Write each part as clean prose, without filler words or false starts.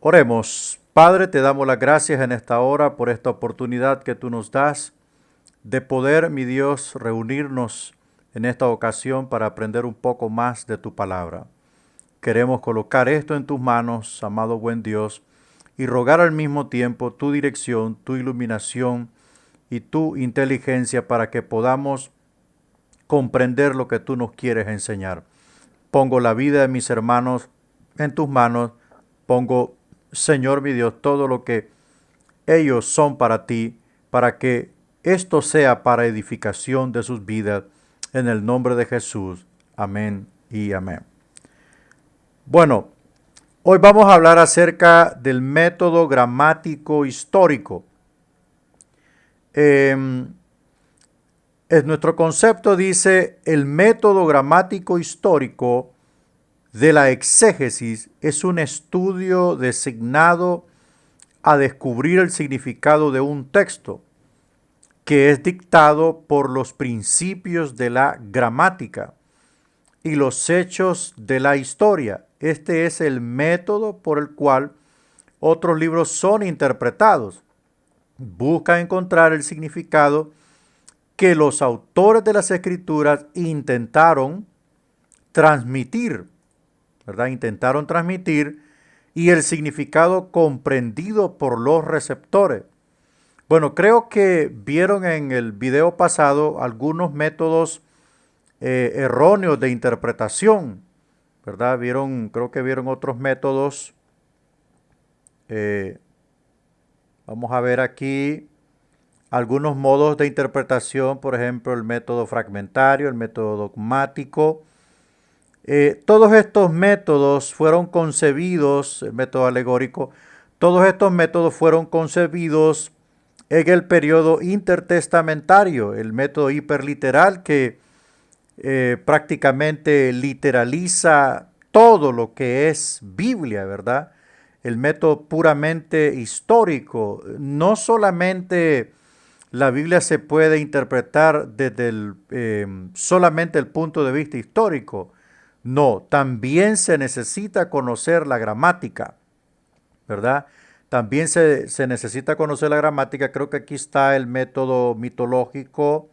Oremos. Padre, te damos las gracias en esta hora por esta oportunidad que tú nos das de poder, mi Dios, reunirnos en esta ocasión para aprender un poco más de tu palabra. Queremos colocar esto en tus manos, amado buen Dios, y rogar al mismo tiempo tu dirección, tu iluminación y tu inteligencia para que podamos comprender lo que tú nos quieres enseñar. Pongo la vida de mis hermanos en tus manos. Pongo, Señor mi Dios, todo lo que ellos son para ti, para que esto sea para edificación de sus vidas. En el nombre de Jesús. Amén y amén. Bueno, hoy vamos a hablar acerca del método gramático histórico. Nuestro concepto dice el método gramático histórico de la exégesis es un estudio designado a descubrir el significado de un texto que es dictado por los principios de la gramática y los hechos de la historia. Este es el método por el cual otros libros son interpretados. Busca encontrar el significado que los autores de las escrituras intentaron transmitir, ¿verdad? Intentaron transmitir y el significado comprendido por los receptores. Bueno, creo que vieron en el video pasado algunos métodos erróneos de interpretación, ¿verdad? Creo que vieron otros métodos. Vamos a ver aquí algunos modos de interpretación, por ejemplo, el método fragmentario, el método dogmático. Todos estos métodos fueron concebidos, el método alegórico, todos estos métodos fueron concebidos en el periodo intertestamentario, el método hiperliteral que prácticamente literaliza todo lo que es Biblia, ¿verdad? El método puramente histórico. No solamente la Biblia se puede interpretar desde solamente el punto de vista histórico. No, también se necesita conocer la gramática, ¿verdad? También se necesita conocer la gramática. Creo que aquí está el método mitológico,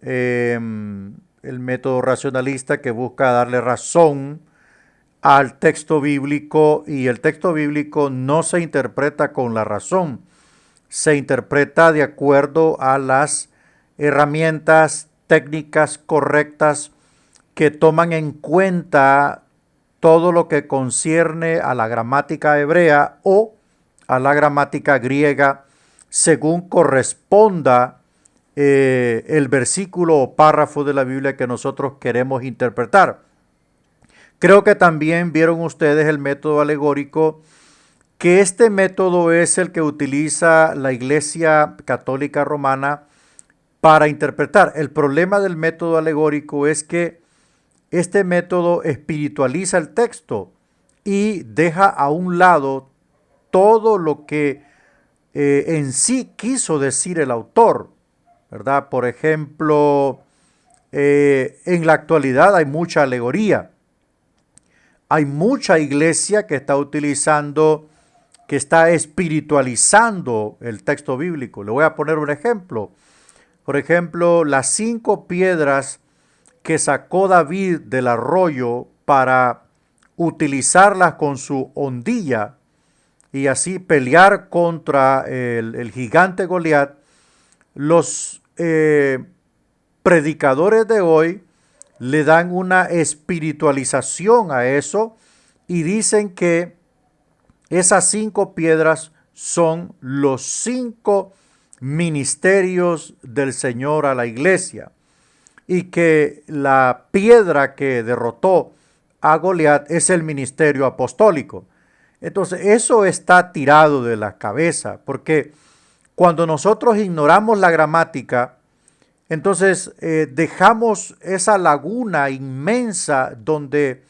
el método racionalista que busca darle razón al texto bíblico, y el texto bíblico no se interpreta con la razón, se interpreta de acuerdo a las herramientas técnicas correctas que toman en cuenta todo lo que concierne a la gramática hebrea o a la gramática griega según corresponda el versículo o párrafo de la Biblia que nosotros queremos interpretar. Creo que también vieron ustedes el método alegórico, que este método es el que utiliza la Iglesia Católica Romana para interpretar. El problema del método alegórico es que este método espiritualiza el texto y deja a un lado todo lo que en sí quiso decir el autor, ¿verdad? Por ejemplo, en la actualidad hay mucha alegoría. Hay mucha iglesia que está utilizando, que está espiritualizando el texto bíblico. Le voy a poner un ejemplo. Por ejemplo, las 5 piedras que sacó David del arroyo para utilizarlas con su hondilla y así pelear contra el gigante Goliat. Los predicadores de hoy le dan una espiritualización a eso y dicen que esas 5 piedras son los 5 ministerios del Señor a la iglesia, y que la piedra que derrotó a Goliat es el ministerio apostólico. Entonces eso está tirado de la cabeza, porque cuando nosotros ignoramos la gramática, entonces dejamos esa laguna inmensa de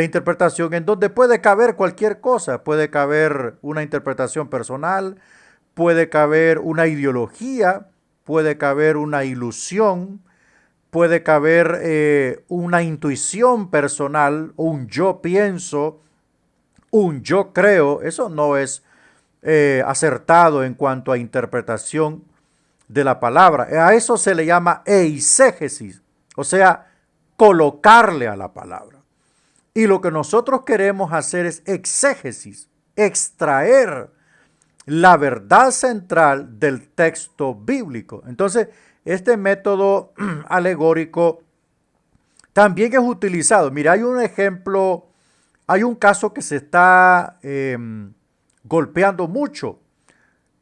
interpretación, en donde puede caber cualquier cosa. Puede caber una interpretación personal, puede caber una ideología, puede caber una ilusión, puede caber una intuición personal, un yo pienso, un yo creo, eso no es acertado en cuanto a interpretación de la palabra. A eso se le llama eisegesis, o sea, colocarle a la palabra. Y lo que nosotros queremos hacer es exégesis, extraer la verdad central del texto bíblico. Entonces, este método alegórico también es utilizado. Mira, hay un ejemplo, hay un caso que se está golpeando mucho.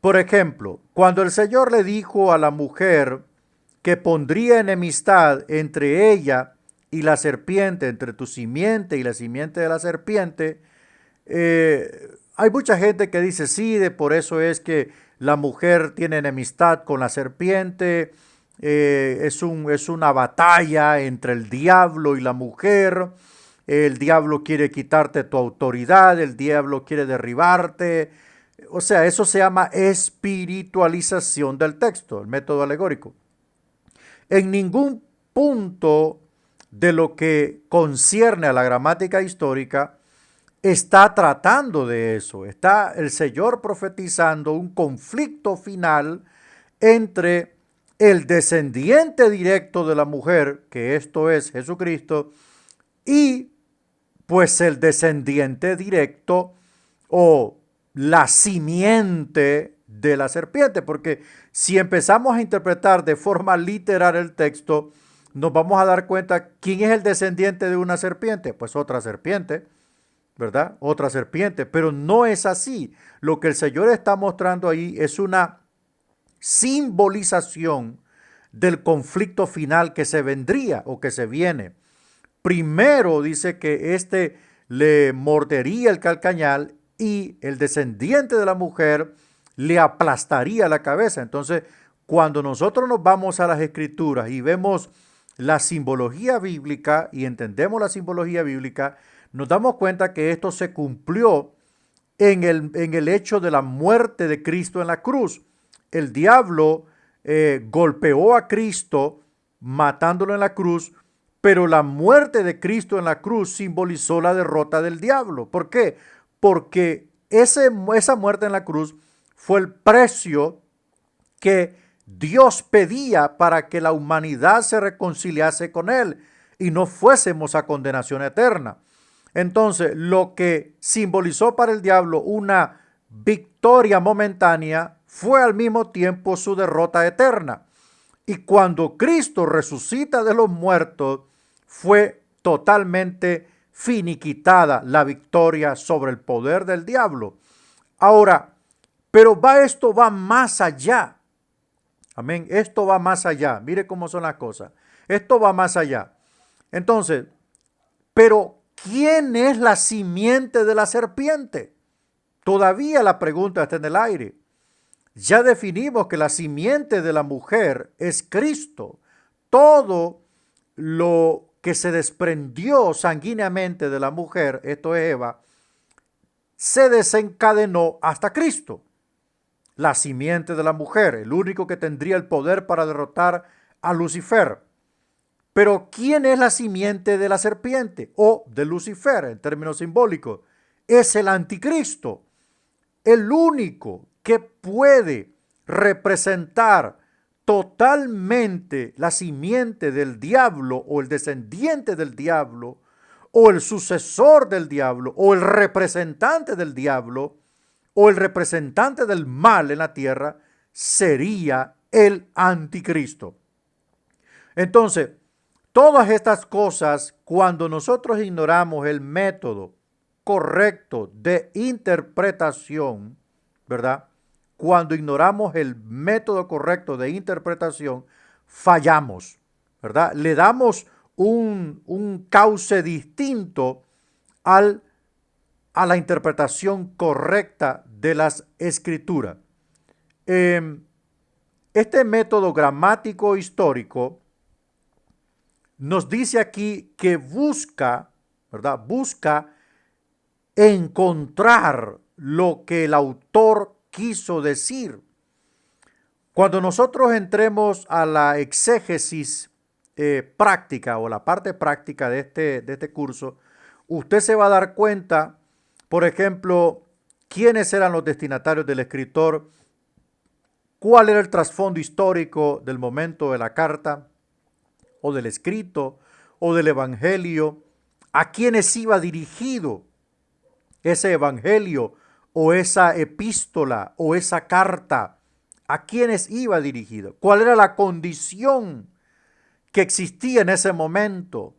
Por ejemplo, cuando el Señor le dijo a la mujer que pondría enemistad entre ella y la serpiente, entre tu simiente y la simiente de la serpiente, hay mucha gente que dice, sí, por eso es que la mujer tiene enemistad con la serpiente, es una batalla entre el diablo y la mujer, el diablo quiere quitarte tu autoridad, el diablo quiere derribarte. O sea, eso se llama espiritualización del texto, el método alegórico. En ningún punto de lo que concierne a la gramática histórica está tratando de eso. Está el Señor profetizando un conflicto final entre el descendiente directo de la mujer, que esto es Jesucristo, y pues el descendiente directo o la simiente de la serpiente, porque si empezamos a interpretar de forma literal el texto, nos vamos a dar cuenta quién es el descendiente de una serpiente, pues otra serpiente, ¿verdad? Otra serpiente, pero no es así. Lo que el Señor está mostrando ahí es una simbolización del conflicto final que se vendría o que se viene. Primero dice que éste le mordería el calcañal y el descendiente de la mujer le aplastaría la cabeza. Entonces, cuando nosotros nos vamos a las escrituras y vemos la simbología bíblica y entendemos la simbología bíblica, nos damos cuenta que esto se cumplió en el hecho de la muerte de Cristo en la cruz. El diablo golpeó a Cristo matándolo en la cruz, pero la muerte de Cristo en la cruz simbolizó la derrota del diablo. ¿Por qué? Porque esa muerte en la cruz fue el precio que Dios pedía para que la humanidad se reconciliase con Él y no fuésemos a condenación eterna. Entonces, lo que simbolizó para el diablo una victoria momentánea fue al mismo tiempo su derrota eterna. Y cuando Cristo resucita de los muertos, fue totalmente finiquitada la victoria sobre el poder del diablo. Ahora, pero esto va más allá. Amén. Esto va más allá. Mire cómo son las cosas. Esto va más allá. Entonces, pero ¿quién es la simiente de la serpiente? Todavía la pregunta está en el aire. Ya definimos que la simiente de la mujer es Cristo. Todo lo que se desprendió sanguíneamente de la mujer, esto es Eva, se desencadenó hasta Cristo. La simiente de la mujer, el único que tendría el poder para derrotar a Lucifer. Pero ¿quién es la simiente de la serpiente o de Lucifer en términos simbólicos? Es el anticristo, el único que puede representar totalmente la simiente del diablo o el descendiente del diablo o el sucesor del diablo o el representante del diablo o el representante del mal en la tierra sería el anticristo. Entonces, todas estas cosas, cuando nosotros ignoramos el método correcto de interpretación, ¿verdad? Cuando ignoramos el método correcto de interpretación, fallamos, ¿verdad? Le damos un cauce distinto a la interpretación correcta de las escrituras. Este método gramático histórico nos dice aquí que busca, ¿verdad? Busca encontrar lo que el autor quiso decir. Cuando nosotros entremos a la exégesis práctica o la parte práctica de este curso, usted se va a dar cuenta Por ejemplo, quiénes eran los destinatarios del escritor, cuál era el trasfondo histórico del momento de la carta o del escrito o del evangelio, a quiénes iba dirigido ese evangelio o esa epístola o esa carta, a quiénes iba dirigido, cuál era la condición que existía en ese momento,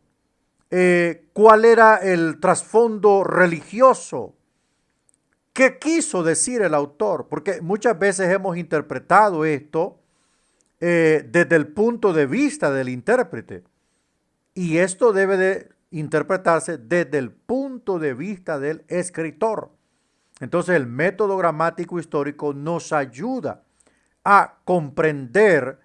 cuál era el trasfondo religioso, qué quiso decir el autor, porque muchas veces hemos interpretado esto desde el punto de vista del intérprete, y esto debe de interpretarse desde el punto de vista del escritor. Entonces el método gramático histórico nos ayuda a comprender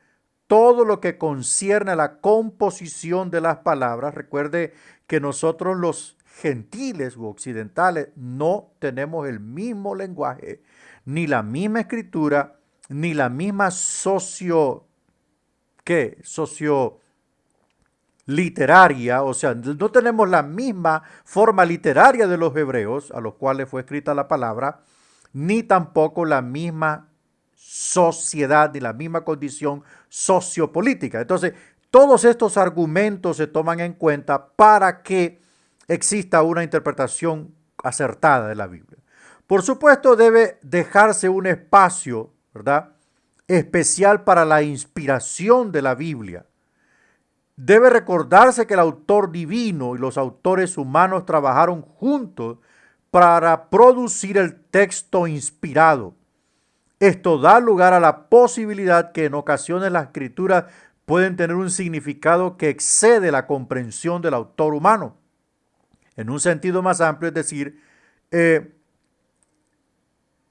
todo lo que concierne a la composición de las palabras. Recuerde que nosotros los gentiles u occidentales no tenemos el mismo lenguaje, ni la misma escritura, ni la misma literaria, o sea, no tenemos la misma forma literaria de los hebreos a los cuales fue escrita la palabra, ni tampoco la misma sociedad ni la misma condición sociopolítica. Entonces, todos estos argumentos se toman en cuenta para que exista una interpretación acertada de la Biblia. Por supuesto, debe dejarse un espacio, ¿verdad?, especial para la inspiración de la Biblia. Debe recordarse que el autor divino y los autores humanos trabajaron juntos para producir el texto inspirado. Esto da lugar a la posibilidad que en ocasiones las escrituras pueden tener un significado que excede la comprensión del autor humano. En un sentido más amplio, es decir,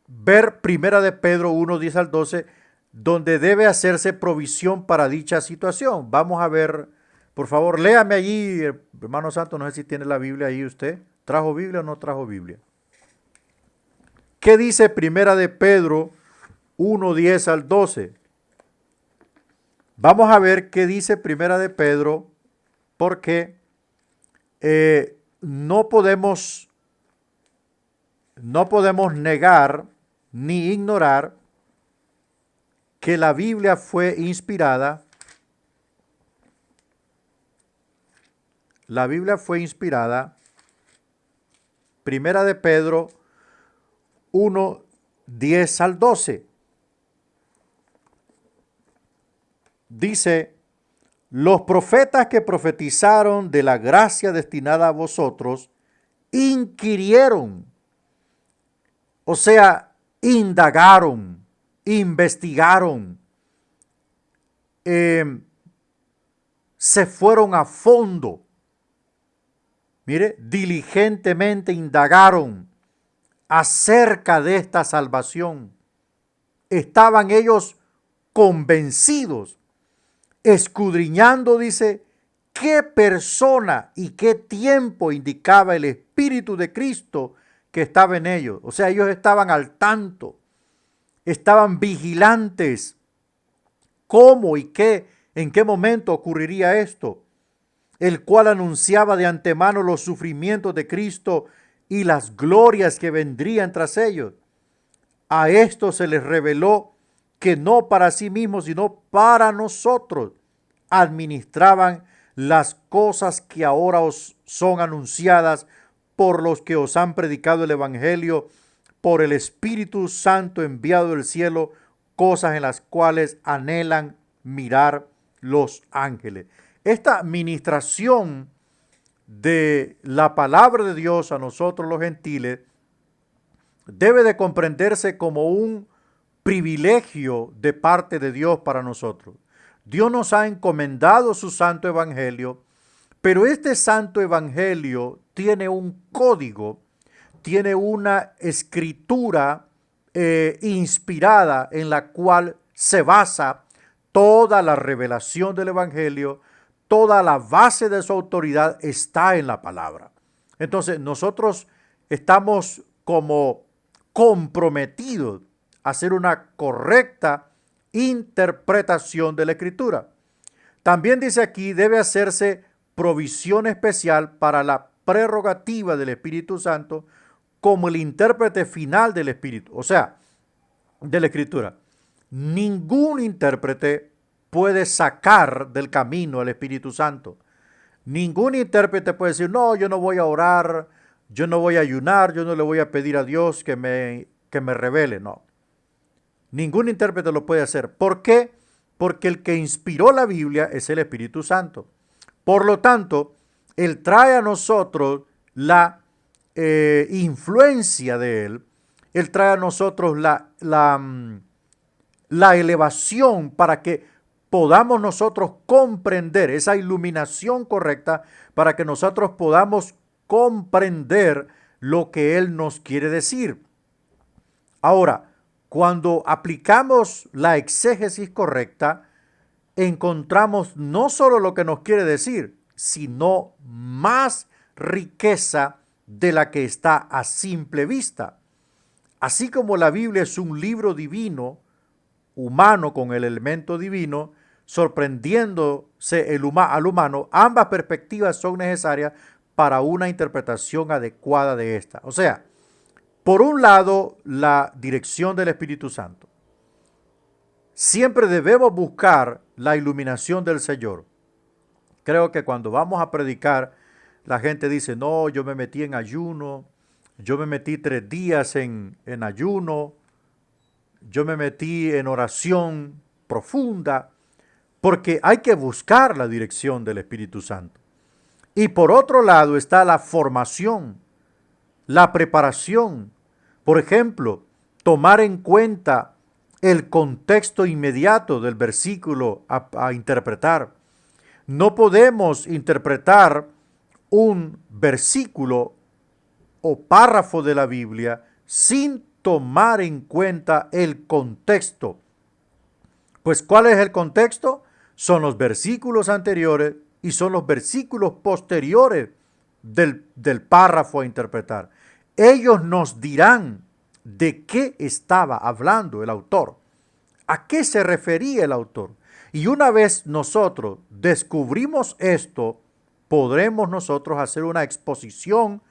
ver Primera de Pedro 1, 10 al 12, donde debe hacerse provisión para dicha situación. Vamos a ver, por favor, léame allí, hermano santo, no sé si tiene la Biblia ahí usted. ¿Trajo Biblia o no trajo Biblia? ¿Qué dice Primera de Pedro 1, 10 al 12? Vamos a ver qué dice Primera de Pedro, porque no podemos negar ni ignorar que la Biblia fue inspirada. La Biblia fue inspirada. Primera de Pedro 1, 10 al 12. Dice: los profetas que profetizaron de la gracia destinada a vosotros inquirieron, o sea, indagaron, investigaron, se fueron a fondo. Mire, diligentemente indagaron acerca de esta salvación. Estaban ellos convencidos, escudriñando, dice, qué persona y qué tiempo indicaba el Espíritu de Cristo que estaba en ellos. O sea, ellos estaban al tanto, estaban vigilantes. ¿Cómo y qué, en qué momento ocurriría esto? El cual anunciaba de antemano los sufrimientos de Cristo y las glorias que vendrían tras ellos. A esto se les reveló que no para sí mismos, sino para nosotros, administraban las cosas que ahora os son anunciadas por los que os han predicado el Evangelio, por el Espíritu Santo enviado del cielo, cosas en las cuales anhelan mirar los ángeles. Esta ministración de la palabra de Dios a nosotros los gentiles debe de comprenderse como un privilegio de parte de Dios para nosotros. Dios nos ha encomendado su santo evangelio, pero este santo evangelio tiene un código, tiene una escritura inspirada en la cual se basa toda la revelación del evangelio, toda la base de su autoridad está en la palabra. Entonces nosotros estamos como comprometidos a hacer una correcta interpretación de la escritura. También dice aquí, debe hacerse provisión especial para la prerrogativa del Espíritu Santo como el intérprete final del Espíritu, o sea, de la Escritura. Ningún intérprete puede sacar del camino al Espíritu Santo. Ningún intérprete puede decir, no, yo no voy a orar, yo no voy a ayunar, yo no le voy a pedir a Dios que me revele. No. Ningún intérprete lo puede hacer. ¿Por qué? Porque el que inspiró la Biblia es el Espíritu Santo. Por lo tanto, Él trae a nosotros la influencia de Él. Él trae a nosotros la elevación para que podamos nosotros comprender esa iluminación correcta, para que nosotros podamos comprender lo que Él nos quiere decir. Ahora, cuando aplicamos la exégesis correcta, encontramos no solo lo que nos quiere decir, sino más riqueza de la que está a simple vista. Así como la Biblia es un libro divino, humano con el elemento divino, sorprendiéndose al humano, ambas perspectivas son necesarias para una interpretación adecuada de esta. O sea, por un lado, la dirección del Espíritu Santo. Siempre debemos buscar la iluminación del Señor. Creo que cuando vamos a predicar, la gente dice, no, yo me metí en ayuno, yo me metí 3 días en ayuno, yo me metí en oración profunda, porque hay que buscar la dirección del Espíritu Santo. Y por otro lado está la formación, la preparación. Por ejemplo, tomar en cuenta el contexto inmediato del versículo a interpretar. No podemos interpretar un versículo o párrafo de la Biblia sin tomar en cuenta el contexto. Pues, ¿cuál es el contexto? Son los versículos anteriores y son los versículos posteriores del párrafo a interpretar. Ellos nos dirán de qué estaba hablando el autor, a qué se refería el autor. Y una vez nosotros descubrimos esto, podremos nosotros hacer una exposición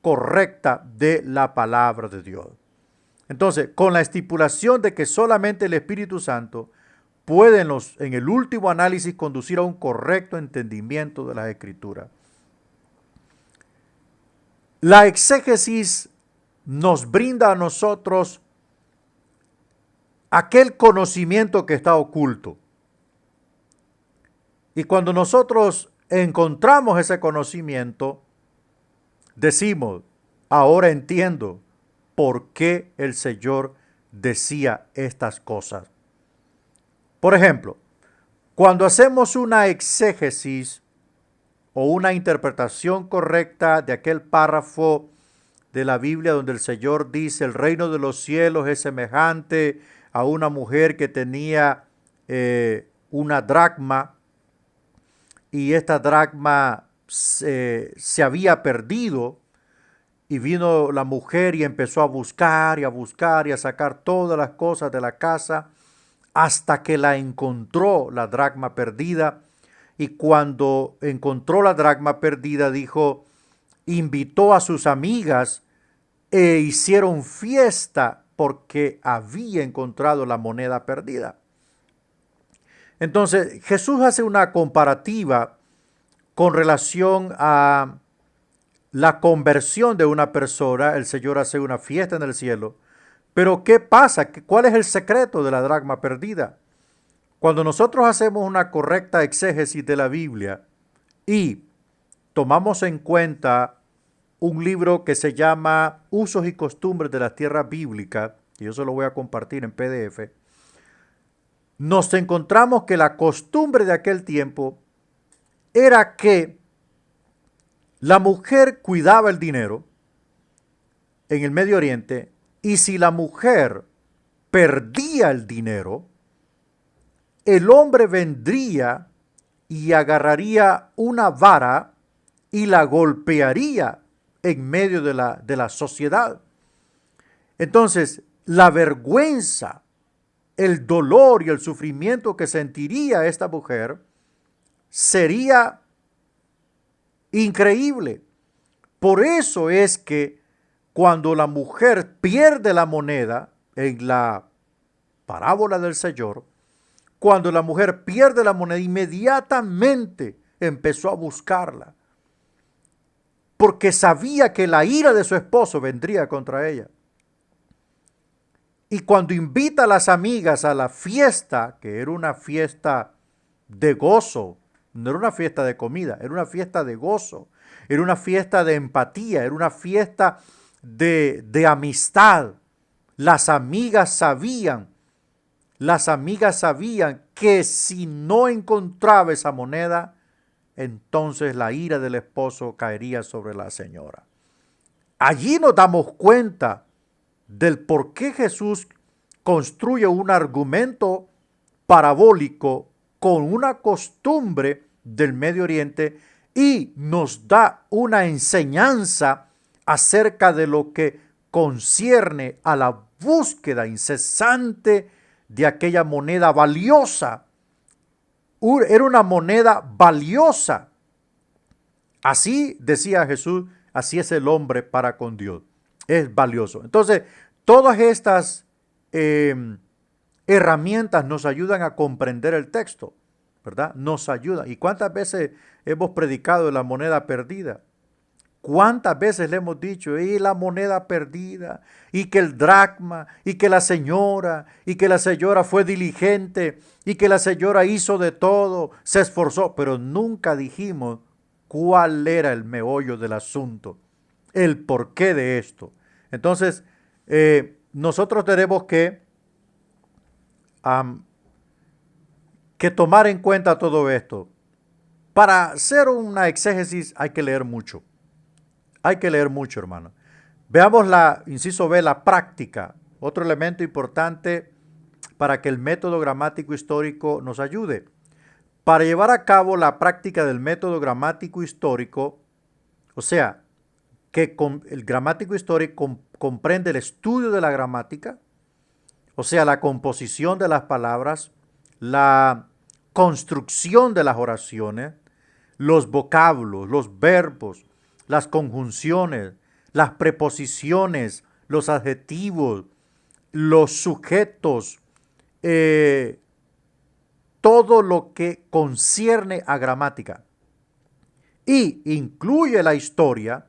correcta de la palabra de Dios. Entonces, con la estipulación de que solamente el Espíritu Santo puede en el último análisis conducir a un correcto entendimiento de las Escrituras. La exégesis nos brinda a nosotros aquel conocimiento que está oculto. Y cuando nosotros encontramos ese conocimiento, decimos, ahora entiendo por qué el Señor decía estas cosas. Por ejemplo, cuando hacemos una exégesis o una interpretación correcta de aquel párrafo de la Biblia donde el Señor dice, el reino de los cielos es semejante a una mujer que tenía una dracma, y esta dracma se había perdido, y vino la mujer y empezó a buscar y a buscar y a sacar todas las cosas de la casa hasta que la encontró, la dracma perdida. Y cuando encontró la dracma perdida, dijo, invitó a sus amigas e hicieron fiesta porque había encontrado la moneda perdida. Entonces, Jesús hace una comparativa con relación a la conversión de una persona. El Señor hace una fiesta en el cielo. Pero ¿qué pasa? ¿Cuál es el secreto de la dracma perdida? Cuando nosotros hacemos una correcta exégesis de la Biblia y tomamos en cuenta un libro que se llama Usos y Costumbres de las Tierras Bíblicas, y yo se lo voy a compartir en PDF, nos encontramos que la costumbre de aquel tiempo era que la mujer cuidaba el dinero en el Medio Oriente, y si la mujer perdía el dinero, el hombre vendría y agarraría una vara y la golpearía en medio de la sociedad. Entonces, la vergüenza, el dolor y el sufrimiento que sentiría esta mujer sería increíble. Por eso es que cuando la mujer pierde la moneda en la parábola del Señor, cuando la mujer pierde la moneda, inmediatamente empezó a buscarla, porque sabía que la ira de su esposo vendría contra ella. Y cuando invita a las amigas a la fiesta, que era una fiesta de gozo, no era una fiesta de comida, era una fiesta de gozo, era una fiesta de empatía, era una fiesta de amistad. Las amigas sabían que si no encontraba esa moneda, entonces la ira del esposo caería sobre la señora. Allí nos damos cuenta del por qué Jesús construye un argumento parabólico con una costumbre del Medio Oriente y nos da una enseñanza acerca de lo que concierne a la búsqueda incesante de aquella moneda valiosa. Era una moneda valiosa. Así decía Jesús, así es el hombre para con Dios. Es valioso. Entonces, todas estas herramientas nos ayudan a comprender el texto, ¿verdad? Nos ayudan. ¿Y cuántas veces hemos predicado de la moneda perdida? ¿Cuántas veces le hemos dicho, y la moneda perdida, y que el dracma, y que la señora fue diligente, y que la señora hizo de todo, se esforzó, pero nunca dijimos cuál era el meollo del asunto, el porqué de esto? Entonces, nosotros tenemos que tomar en cuenta todo esto. Para hacer una exégesis hay que leer mucho. Hay que leer mucho, hermano. Veamos inciso B, la práctica. Otro elemento importante para que el método gramático histórico nos ayude. Para llevar a cabo la práctica del método gramático histórico, o sea, que el gramático histórico comprende el estudio de la gramática, o sea, la composición de las palabras, la construcción de las oraciones, los vocablos, los verbos, las conjunciones, las preposiciones, los adjetivos, los sujetos, todo lo que concierne a gramática. Y incluye la historia,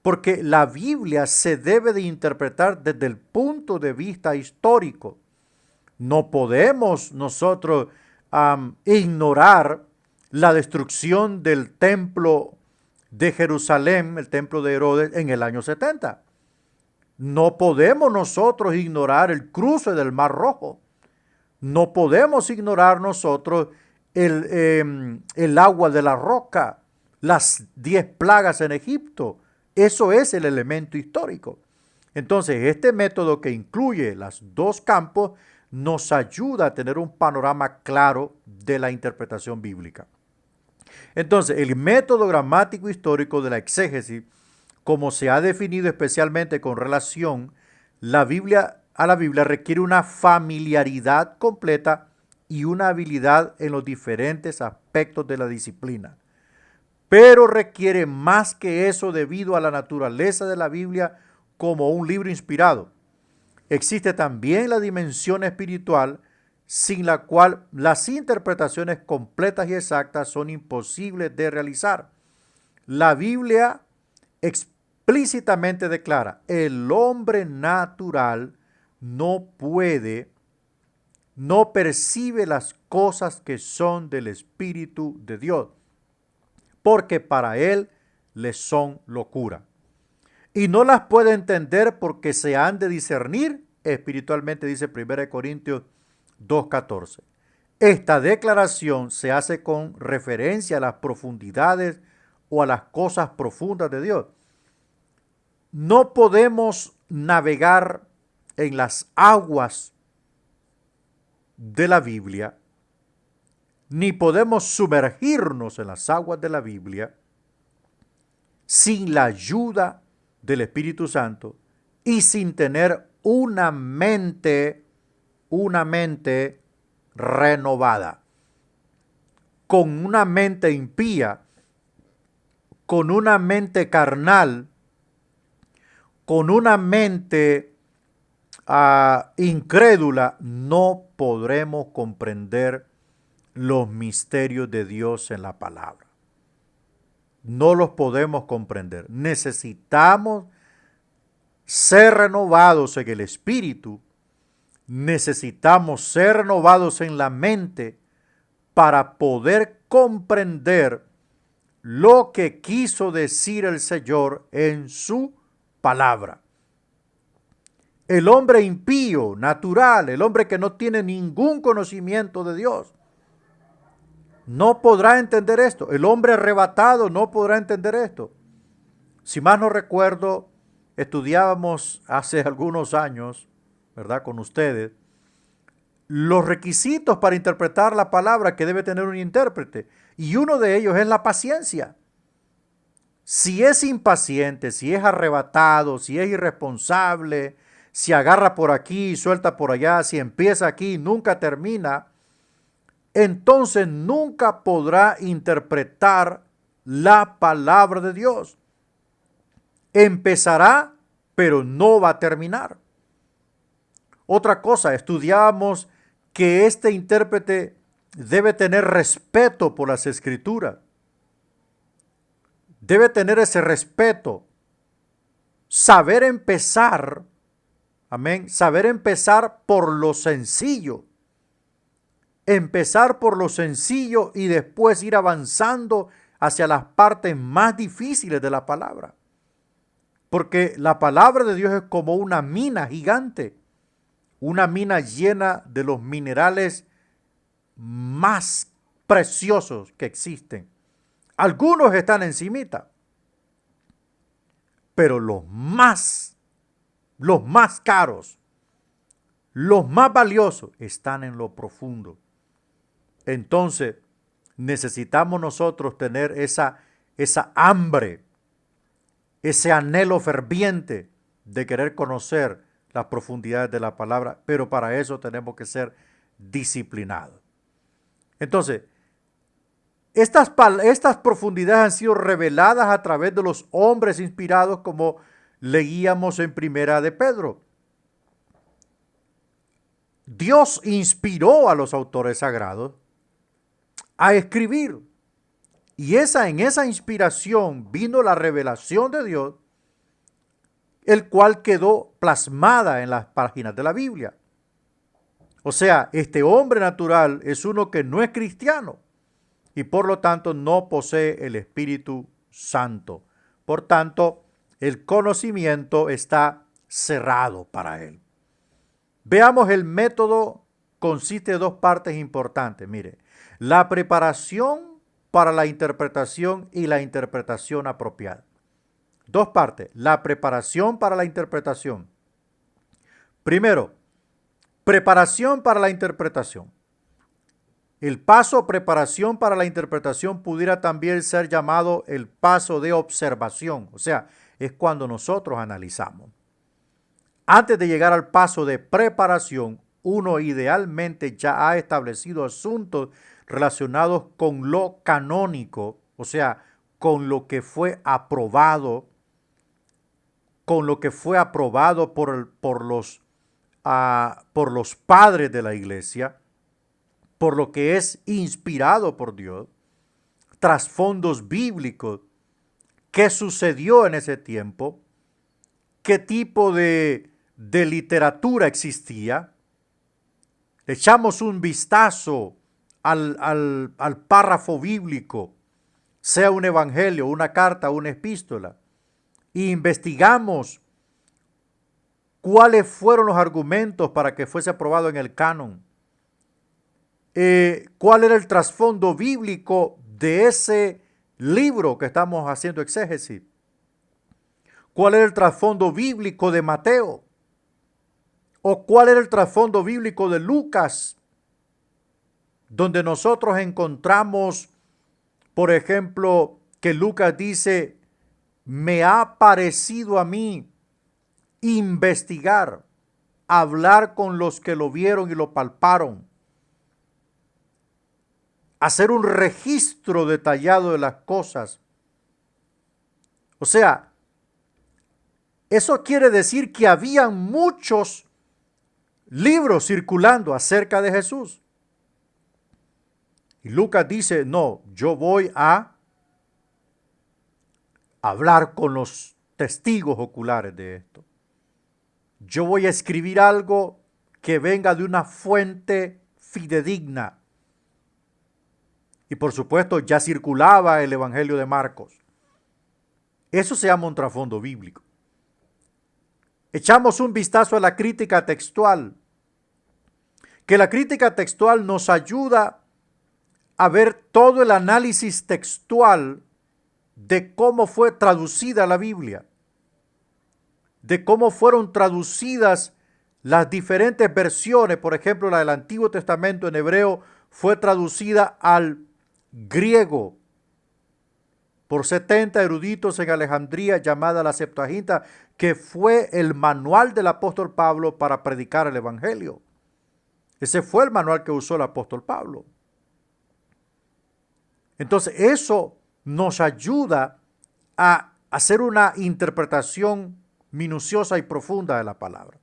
porque la Biblia se debe de interpretar desde el punto de vista histórico. No podemos nosotros ignorar la destrucción del templo de Jerusalén, el templo de Herodes, en el año 70. No podemos nosotros ignorar el cruce del Mar Rojo. No podemos ignorar nosotros el agua de la roca, las 10 plagas en Egipto. Eso es el elemento histórico. Entonces, este método que incluye los dos campos nos ayuda a tener un panorama claro de la interpretación bíblica. Entonces, el método gramático histórico de la exégesis, como se ha definido especialmente con relación a la Biblia, requiere una familiaridad completa y una habilidad en los diferentes aspectos de la disciplina. Pero requiere más que eso debido a la naturaleza de la Biblia como un libro inspirado. Existe también la dimensión espiritual, sin la cual las interpretaciones completas y exactas son imposibles de realizar. La Biblia explícitamente declara: el hombre natural no percibe las cosas que son del Espíritu de Dios, porque para él les son locura. Y no las puede entender porque se han de discernir espiritualmente, dice 1 Corintios 2:14. Esta declaración se hace con referencia a las profundidades o a las cosas profundas de Dios. No podemos navegar en las aguas de la Biblia, ni podemos sumergirnos en las aguas de la Biblia sin la ayuda del Espíritu Santo y sin tener una mente renovada. Con una mente impía, con una mente carnal, con una mente incrédula, no podremos comprender los misterios de Dios en la palabra. No los podemos comprender. Necesitamos ser renovados en el espíritu. Necesitamos ser renovados en la mente para poder comprender lo que quiso decir el Señor en su palabra. El hombre impío, natural, el hombre que no tiene ningún conocimiento de Dios, no podrá entender esto. El hombre arrebatado no podrá entender esto. Si más no recuerdo, estudiábamos hace algunos años, ¿verdad?, con ustedes, los requisitos para interpretar la palabra que debe tener un intérprete. Y uno de ellos es la paciencia. Si es impaciente, si es arrebatado, si es irresponsable, si agarra por aquí y suelta por allá, si empieza aquí y nunca termina, entonces nunca podrá interpretar la palabra de Dios. Empezará, pero no va a terminar. Otra cosa, estudiamos que este intérprete debe tener respeto por las escrituras. Debe tener ese respeto. Saber empezar, amén, saber empezar por lo sencillo. Empezar por lo sencillo y después ir avanzando hacia las partes más difíciles de la palabra. Porque la palabra de Dios es como una mina gigante, una mina llena de los minerales más preciosos que existen. Algunos están encimita, pero los más caros, los más valiosos están en lo profundo. Entonces, necesitamos nosotros tener esa hambre, ese anhelo ferviente de querer conocer las profundidades de la palabra, pero para eso tenemos que ser disciplinados. Entonces, estas profundidades han sido reveladas a través de los hombres inspirados, como leíamos en Primera de Pedro. Dios inspiró a los autores sagrados a escribir. Y en esa inspiración vino la revelación de Dios, el cual quedó plasmada en las páginas de la Biblia. O sea, este hombre natural es uno que no es cristiano y por lo tanto no posee el Espíritu Santo. Por tanto, el conocimiento está cerrado para él. Veamos el método. Consiste de dos partes importantes. Mire, la preparación para la interpretación y la interpretación apropiada. Dos partes. La preparación para la interpretación. Primero, preparación para la interpretación. El paso preparación para la interpretación pudiera también ser llamado el paso de observación. O sea, es cuando nosotros analizamos. Antes de llegar al paso de preparación, uno idealmente ya ha establecido asuntos relacionados con lo canónico, o sea, con lo que fue aprobado, por los padres de la iglesia, por lo que es inspirado por Dios, trasfondos bíblicos, qué sucedió en ese tiempo, qué tipo de literatura existía. Echamos un vistazo al párrafo bíblico, sea un evangelio, una carta, una epístola, e investigamos cuáles fueron los argumentos para que fuese aprobado en el canon. ¿Cuál era el trasfondo bíblico de ese libro que estamos haciendo exégesis? ¿Cuál era el trasfondo bíblico de Mateo? ¿O cuál era el trasfondo bíblico de Lucas? Donde nosotros encontramos, por ejemplo, que Lucas dice, me ha parecido a mí investigar, hablar con los que lo vieron y lo palparon, hacer un registro detallado de las cosas. O sea, Eso quiere decir que habían muchos libros circulando acerca de Jesús. Y Lucas dice, no, yo voy a hablar con los testigos oculares de esto. Yo voy a escribir algo que venga de una fuente fidedigna. Y por supuesto ya circulaba el Evangelio de Marcos. Eso se llama un trasfondo bíblico. Echamos un vistazo a la crítica textual. Que la crítica textual nos ayuda a ver todo el análisis textual de cómo fue traducida la Biblia, de cómo fueron traducidas las diferentes versiones. Por ejemplo, la del Antiguo Testamento en hebreo fue traducida al griego por 70 eruditos en Alejandría, llamada la Septuaginta, que fue el manual del apóstol Pablo para predicar el Evangelio. Ese fue el manual que usó el apóstol Pablo. Entonces, eso nos ayuda a hacer una interpretación minuciosa y profunda de la palabra.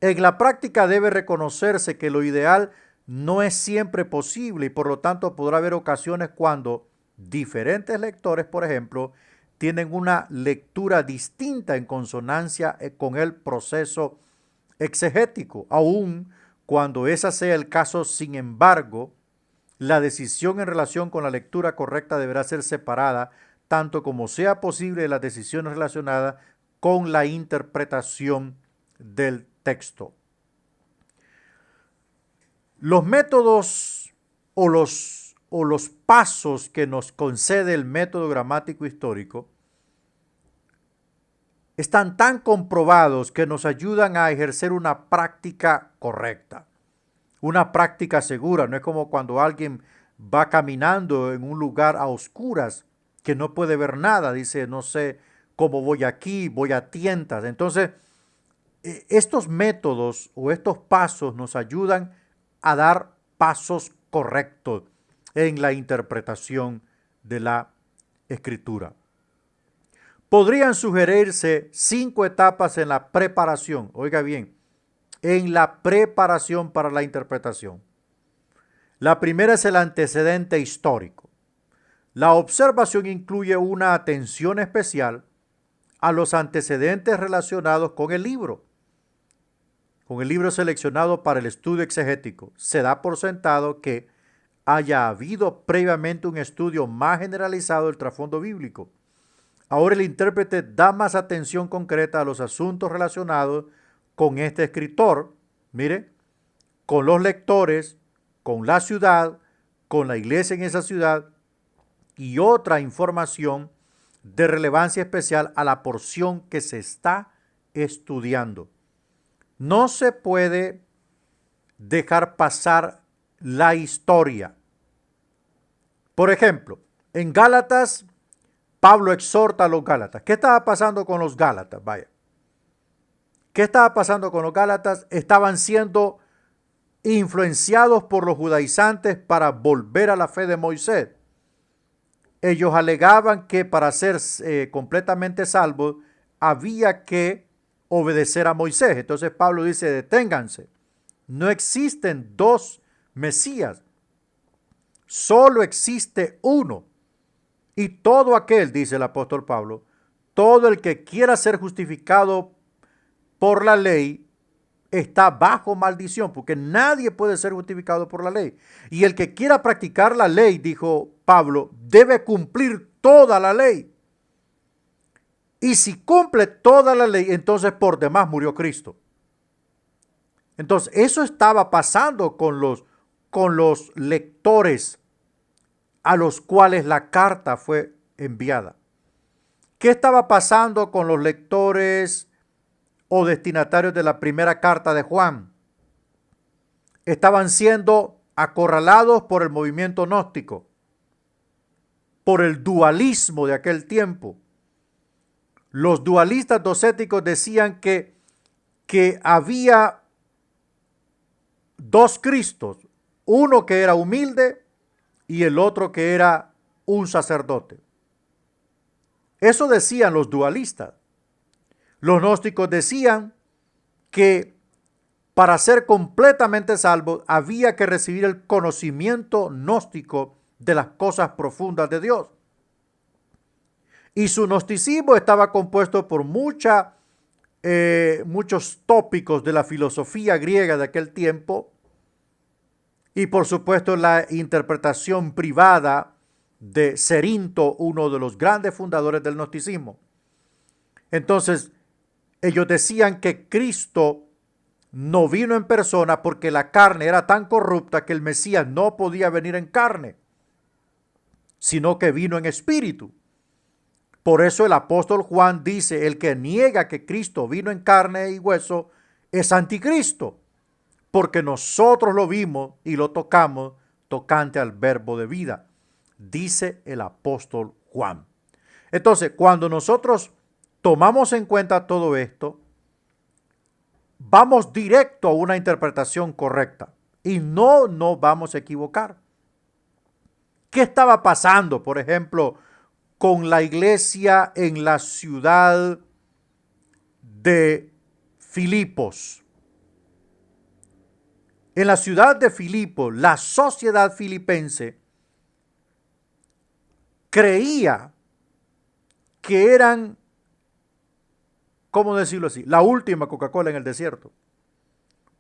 En la práctica debe reconocerse que lo ideal no es siempre posible y por lo tanto podrá haber ocasiones cuando diferentes lectores, por ejemplo, tienen una lectura distinta en consonancia con el proceso exegético. Aun cuando ese sea el caso, sin embargo, la decisión en relación con la lectura correcta deberá ser separada, tanto como sea posible de las decisiones relacionadas con la interpretación del texto. Los métodos o los pasos que nos concede el método gramático histórico están tan comprobados que nos ayudan a ejercer una práctica correcta, una práctica segura. No es como cuando alguien va caminando en un lugar a oscuras que no puede ver nada, dice, no sé cómo voy aquí, voy a tientas. Entonces, estos métodos o estos pasos nos ayudan a dar pasos correctos en la interpretación de la Escritura. Podrían sugerirse 5 etapas en la preparación, oiga bien, en la preparación para la interpretación. La primera es el antecedente histórico. La observación incluye una atención especial a los antecedentes relacionados con el libro seleccionado para el estudio exegético. Se da por sentado que haya habido previamente un estudio más generalizado del trasfondo bíblico. Ahora el intérprete da más atención concreta a los asuntos relacionados con este escritor, mire, con los lectores, con la ciudad, con la iglesia en esa ciudad y otra información de relevancia especial a la porción que se está estudiando. No se puede dejar pasar la historia. Por ejemplo, en Gálatas, Pablo exhorta a los Gálatas. ¿Qué estaba pasando con los Gálatas? Vaya. ¿Qué estaba pasando con los Gálatas? Estaban siendo influenciados por los judaizantes para volver a la fe de Moisés. Ellos alegaban que para ser completamente salvos había que obedecer a Moisés. Entonces Pablo dice, deténganse. No existen 2 Mesías. Solo existe uno. Y todo aquel, dice el apóstol Pablo, todo el que quiera ser justificado por la ley está bajo maldición, porque nadie puede ser justificado por la ley. Y el que quiera practicar la ley, dijo Pablo, debe cumplir toda la ley. Y si cumple toda la ley, entonces por demás murió Cristo. Entonces, eso estaba pasando con los lectores a los cuales la carta fue enviada. ¿Qué estaba pasando con los lectores o destinatarios de la primera carta de Juan? Estaban siendo acorralados por el movimiento gnóstico, por el dualismo de aquel tiempo. Los dualistas docéticos decían que había 2 Cristos, uno que era humilde y el otro que era un sacerdote. Eso decían los dualistas. Los gnósticos decían que para ser completamente salvo había que recibir el conocimiento gnóstico de las cosas profundas de Dios. Y su gnosticismo estaba compuesto por muchos tópicos de la filosofía griega de aquel tiempo y por supuesto la interpretación privada de Cerinto, uno de los grandes fundadores del gnosticismo. Entonces, ellos decían que Cristo no vino en persona porque la carne era tan corrupta que el Mesías no podía venir en carne, sino que vino en espíritu. Por eso el apóstol Juan dice, el que niega que Cristo vino en carne y hueso es anticristo, porque nosotros lo vimos y lo tocamos tocante al verbo de vida, dice el apóstol Juan. Entonces, cuando nosotros tomamos en cuenta todo esto, vamos directo a una interpretación correcta y no nos vamos a equivocar. ¿Qué estaba pasando, por ejemplo, con la iglesia en la ciudad de Filipos? En la ciudad de Filipos, la sociedad filipense creía que eran, ¿cómo decirlo así?, la última Coca-Cola en el desierto.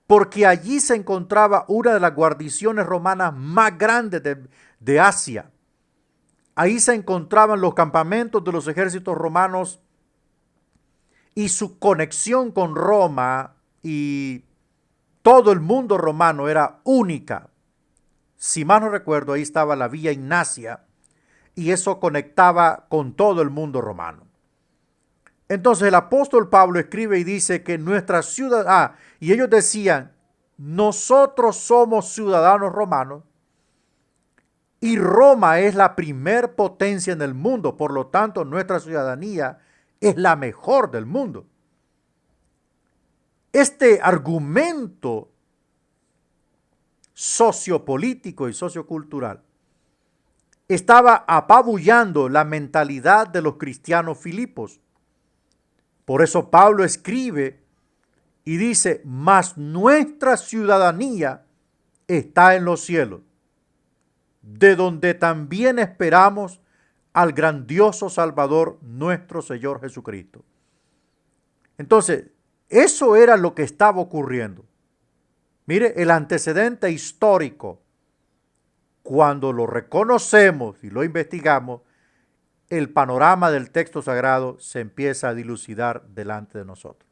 Porque allí se encontraba una de las guarniciones romanas más grandes de Asia. Ahí se encontraban los campamentos de los ejércitos romanos y su conexión con Roma y todo el mundo romano era única. Si mal no recuerdo, ahí estaba la Vía Ignacia y eso conectaba con todo el mundo romano. Entonces el apóstol Pablo escribe y dice que nuestra ciudad, y ellos decían, nosotros somos ciudadanos romanos y Roma es la primer potencia en el mundo, por lo tanto nuestra ciudadanía es la mejor del mundo. Este argumento sociopolítico y sociocultural estaba apabullando la mentalidad de los cristianos filipos. Por eso Pablo escribe y dice, mas nuestra ciudadanía está en los cielos, de donde también esperamos al grandioso Salvador, nuestro Señor Jesucristo. Entonces, eso era lo que estaba ocurriendo. Mire, el antecedente histórico, cuando lo reconocemos y lo investigamos, el panorama del texto sagrado se empieza a dilucidar delante de nosotros.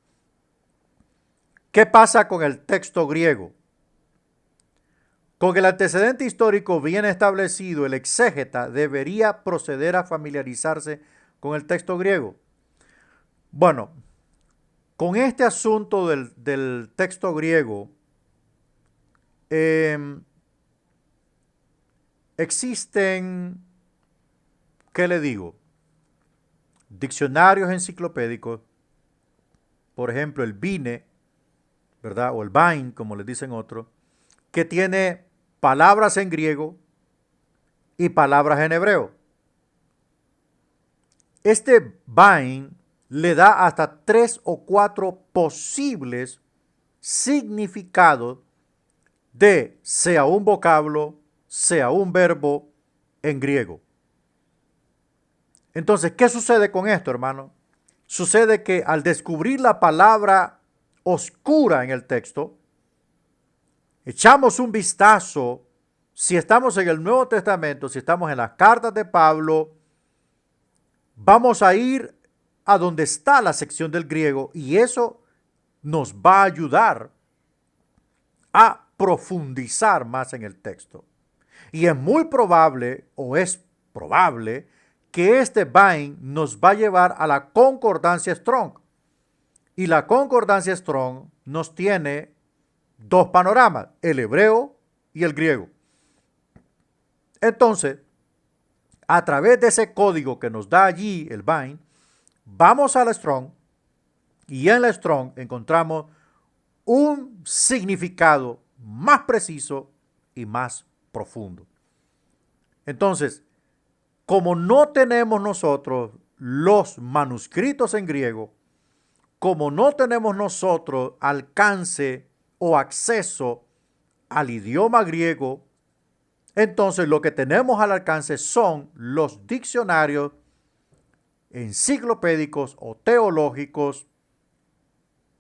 ¿Qué pasa con el texto griego? Con el antecedente histórico bien establecido, el exégeta debería proceder a familiarizarse con el texto griego. Bueno, con este asunto del texto griego, existen, ¿qué le digo?, diccionarios enciclopédicos, por ejemplo el BINE, ¿verdad? O el BINE, como le dicen otros, que tiene palabras en griego y palabras en hebreo. Este BINE le da hasta 3 o 4 posibles significados de sea un vocablo, sea un verbo en griego. Entonces, ¿qué sucede con esto, hermano? Sucede que al descubrir la palabra oscura en el texto, echamos un vistazo, si estamos en el Nuevo Testamento, si estamos en las cartas de Pablo, vamos a ir a donde está la sección del griego y eso nos va a ayudar a profundizar más en el texto. Y es muy probable, o es probable, que este BINE nos va a llevar a la concordancia Strong. Y la concordancia Strong nos tiene 2 panoramas, el hebreo y el griego. Entonces, a través de ese código que nos da allí el BINE, vamos a la Strong y en la Strong encontramos un significado más preciso y más profundo. Entonces, como no tenemos nosotros los manuscritos en griego, como no tenemos nosotros alcance o acceso al idioma griego, entonces lo que tenemos al alcance son los diccionarios enciclopédicos o teológicos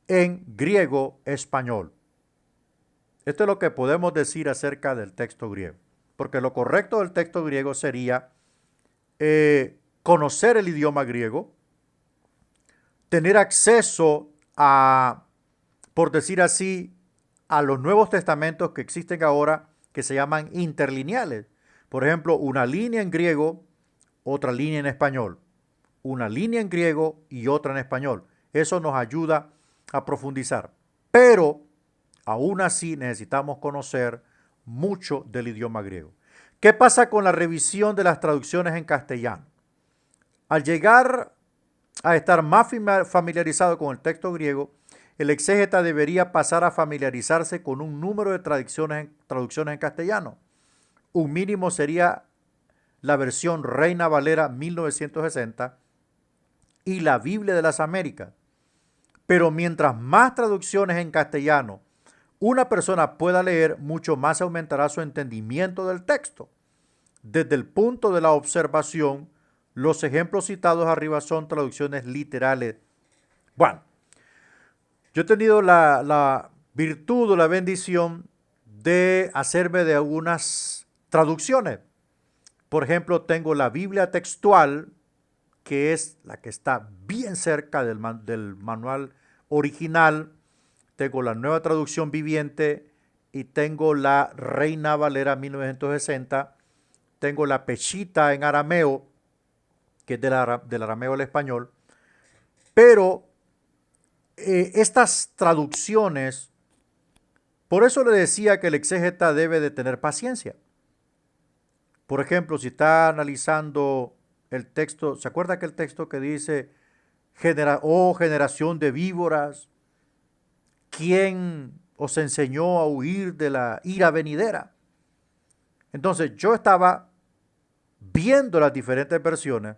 en griego español. Esto es lo que podemos decir acerca del texto griego, porque lo correcto del texto griego sería conocer el idioma griego, tener acceso a, por decir así, a los nuevos testamentos que existen ahora, que se llaman interlineales. Por ejemplo, una línea en griego, otra línea en español. Una línea en griego y otra en español. Eso nos ayuda a profundizar. Pero, aún así, necesitamos conocer mucho del idioma griego. ¿Qué pasa con la revisión de las traducciones en castellano? Al llegar a estar más familiarizado con el texto griego, el exégeta debería pasar a familiarizarse con un número de traducciones en castellano. Un mínimo sería la versión Reina Valera 1960 y la Biblia de las Américas. Pero mientras más traducciones en castellano una persona pueda leer, mucho más aumentará su entendimiento del texto. Desde el punto de la observación, los ejemplos citados arriba son traducciones literales. Bueno, yo he tenido la virtud o la bendición de hacerme de algunas traducciones. Por ejemplo, tengo la Biblia textual, que es la que está bien cerca del manual original. Tengo la nueva traducción viviente y tengo la Reina Valera 1960. Tengo la Peshitta en arameo, que es del arameo al español. Pero estas traducciones, por eso le decía que el exégeta debe de tener paciencia. Por ejemplo, si está analizando el texto, ¿se acuerda que el texto que dice, generación de víboras, ¿quién os enseñó a huir de la ira venidera? Entonces yo estaba viendo las diferentes versiones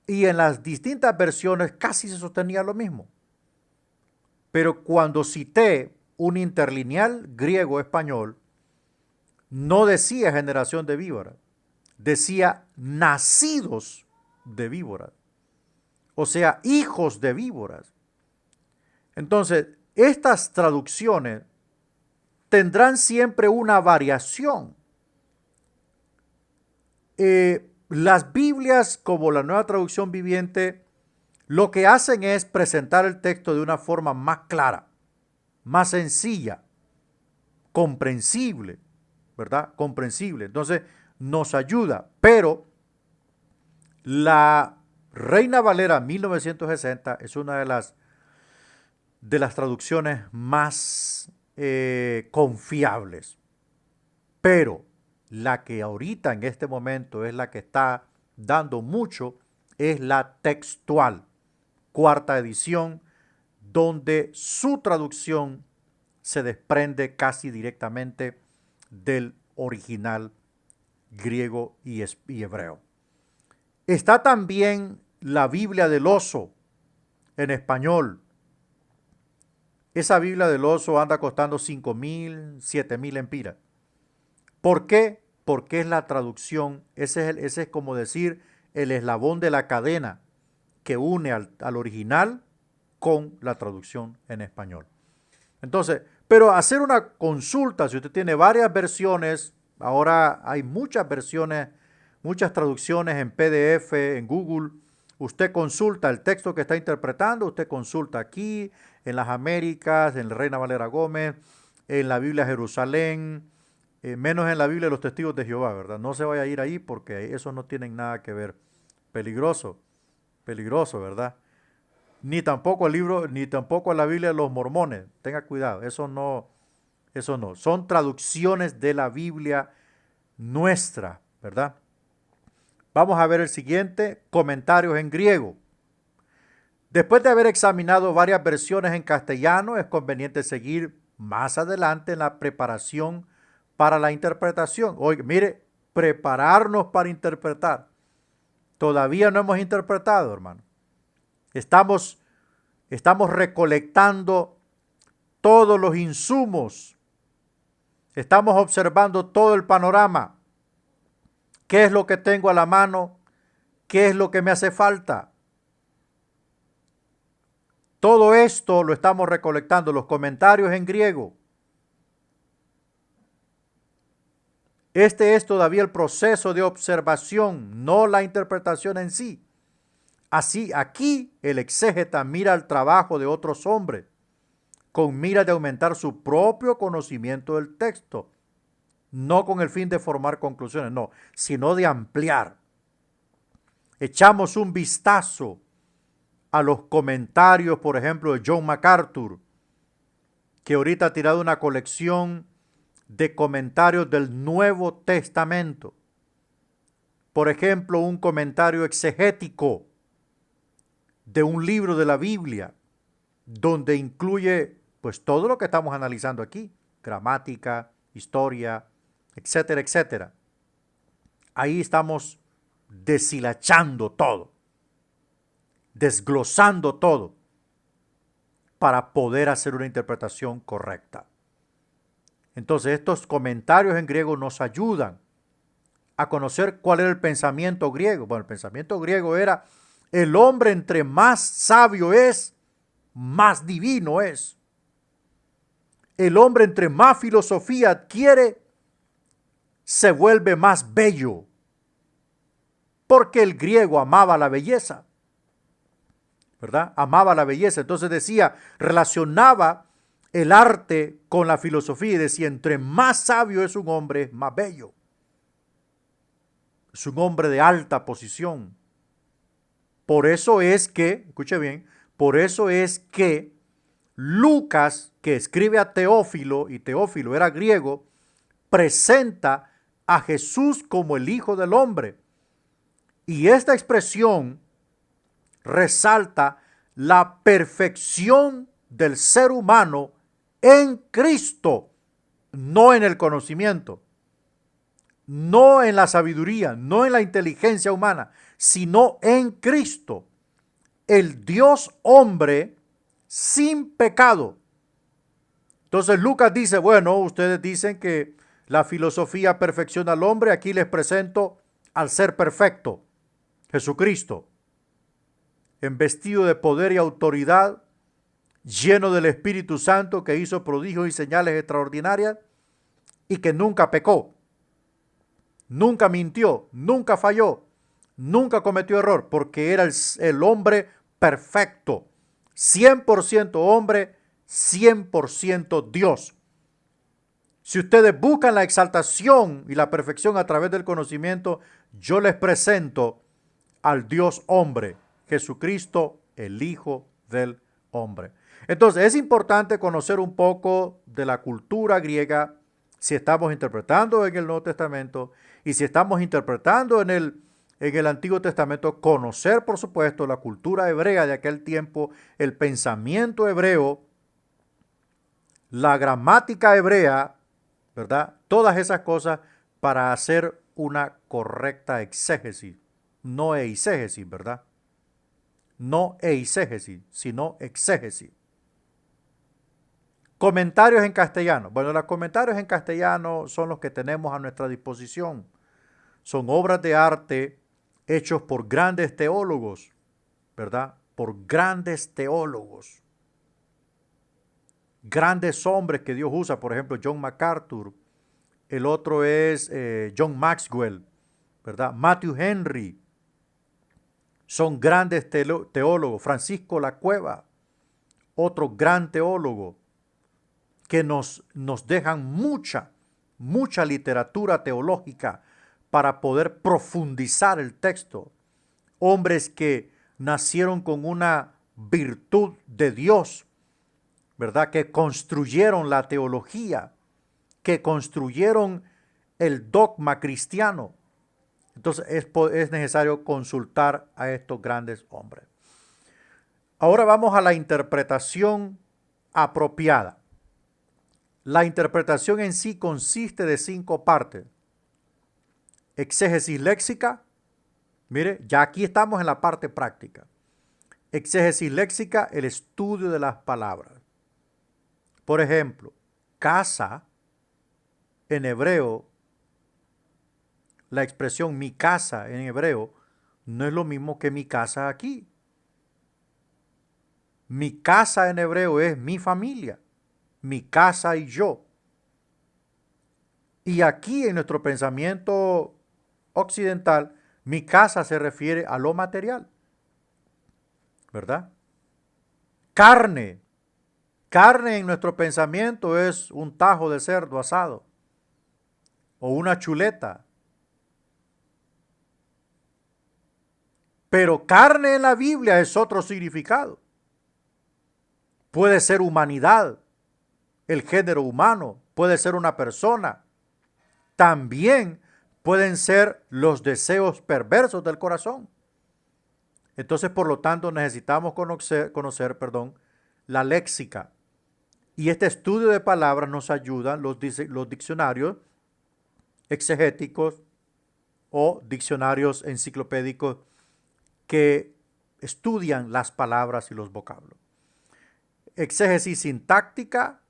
y en las distintas versiones casi se sostenía lo mismo. Pero cuando cité un interlineal griego-español, no decía generación de víboras, decía nacidos de víboras, o sea, hijos de víboras. Entonces, estas traducciones tendrán siempre una variación. Las Biblias, como la nueva traducción viviente, lo que hacen es presentar el texto de una forma más clara, más sencilla, comprensible, ¿verdad? Comprensible. Entonces, nos ayuda, pero la Reina Valera 1960 es una de las traducciones más confiables. Pero la que ahorita en este momento es la que está dando mucho es la textual, cuarta edición, donde su traducción se desprende casi directamente del original griego y hebreo. Está también la Biblia del Oso en español. Esa Biblia del Oso anda costando 5,000, 7,000 empiras. ¿Por qué? Porque es la traducción, ese es como decir el eslabón de la cadena que une al original con la traducción en español. Entonces, pero hacer una consulta, si usted tiene varias versiones, ahora hay muchas versiones, muchas traducciones en PDF, en Google. Usted consulta el texto que está interpretando, usted consulta aquí, en las Américas, en la Reina Valera Gómez, en la Biblia Jerusalén, menos en la Biblia de los Testigos de Jehová, ¿verdad? No se vaya a ir ahí porque esos no tienen nada que ver. Peligroso, peligroso, ¿verdad? Ni tampoco el libro, ni tampoco la Biblia de los mormones. Tenga cuidado, eso no. Son traducciones de la Biblia nuestra, ¿verdad? Vamos a ver el siguiente, comentarios en griego. Después de haber examinado varias versiones en castellano, es conveniente seguir más adelante en la preparación para la interpretación. Oye, mire, prepararnos para interpretar. Todavía no hemos interpretado, hermano. Estamos recolectando todos los insumos. Estamos observando todo el panorama. ¿Qué es lo que tengo a la mano? ¿Qué es lo que me hace falta? Todo esto lo estamos recolectando, los comentarios en griego. Este es todavía el proceso de observación, no la interpretación en sí. Así, aquí el exégeta mira el trabajo de otros hombres con mira de aumentar su propio conocimiento del texto, no con el fin de formar conclusiones, no, sino de ampliar. Echamos un vistazo a los comentarios, por ejemplo, de John MacArthur, que ahorita ha tirado una colección de comentarios del Nuevo Testamento. Por ejemplo, un comentario exegético de un libro de la Biblia, donde incluye pues todo lo que estamos analizando aquí, gramática, historia, etcétera, etcétera. Ahí estamos deshilachando todo, desglosando todo, para poder hacer una interpretación correcta. Entonces, estos comentarios en griego nos ayudan a conocer cuál era el pensamiento griego. Bueno, el pensamiento griego era: el hombre entre más sabio es, más divino es. El hombre entre más filosofía adquiere, se vuelve más bello. Porque el griego amaba la belleza, ¿verdad? Amaba la belleza. Entonces decía, relacionaba el arte con la filosofía y decía, entre más sabio es un hombre, más bello. Es un hombre de alta posición. Por eso es que, escuche bien, por eso es que Lucas, que escribe a Teófilo, y Teófilo era griego, presenta a Jesús como el Hijo del Hombre. Y esta expresión resalta la perfección del ser humano en Cristo, no en el conocimiento, no en la sabiduría, no en la inteligencia humana, sino en Cristo, el Dios hombre sin pecado. Entonces Lucas dice, bueno, ustedes dicen que la filosofía perfecciona al hombre, aquí les presento al ser perfecto, Jesucristo, embestido de poder y autoridad, lleno del Espíritu Santo, que hizo prodigios y señales extraordinarias y que nunca pecó, nunca mintió, nunca falló, nunca cometió error, porque era el hombre perfecto, 100% hombre, 100% Dios. Si ustedes buscan la exaltación y la perfección a través del conocimiento, yo les presento al Dios hombre, Jesucristo, el Hijo del Hombre. Entonces, es importante conocer un poco de la cultura griega si estamos interpretando en el Nuevo Testamento y si estamos interpretando en el Antiguo Testamento, conocer, por supuesto, la cultura hebrea de aquel tiempo, el pensamiento hebreo, la gramática hebrea, ¿verdad? Todas esas cosas para hacer una correcta exégesis, no eisegesis, ¿verdad? No eisegesis, sino exégesis. Comentarios en castellano. Bueno, los comentarios en castellano son los que tenemos a nuestra disposición. Son obras de arte hechos por grandes teólogos, ¿verdad? Por grandes teólogos. Grandes hombres que Dios usa, por ejemplo, John MacArthur. El otro es John Maxwell, ¿verdad? Matthew Henry. Son grandes teólogos. Francisco La Cueva, otro gran teólogo, que nos dejan mucha literatura teológica para poder profundizar el texto. Hombres que nacieron con una virtud de Dios, ¿verdad? Que construyeron la teología, que construyeron el dogma cristiano. Entonces es necesario consultar a estos grandes hombres. Ahora vamos a la interpretación apropiada. La interpretación en sí consiste de 5 partes. Exégesis léxica. Mire, ya aquí estamos en la parte práctica. Exégesis léxica, el estudio de las palabras. Por ejemplo, casa, en hebreo, la expresión mi casa en hebreo no es lo mismo que mi casa aquí. Mi casa en hebreo es mi familia, mi casa y yo. Y aquí en nuestro pensamiento occidental, mi casa se refiere a lo material, ¿verdad? Carne. Carne en nuestro pensamiento es un tajo de cerdo asado o una chuleta. Pero carne en la Biblia es otro significado. Puede ser humanidad, el género humano, puede ser una persona. También pueden ser los deseos perversos del corazón. Entonces, por lo tanto, necesitamos conocer, la léxica. Y este estudio de palabras nos ayudan los diccionarios exegéticos o diccionarios enciclopédicos que estudian las palabras y los vocablos. Exégesis sintáctica,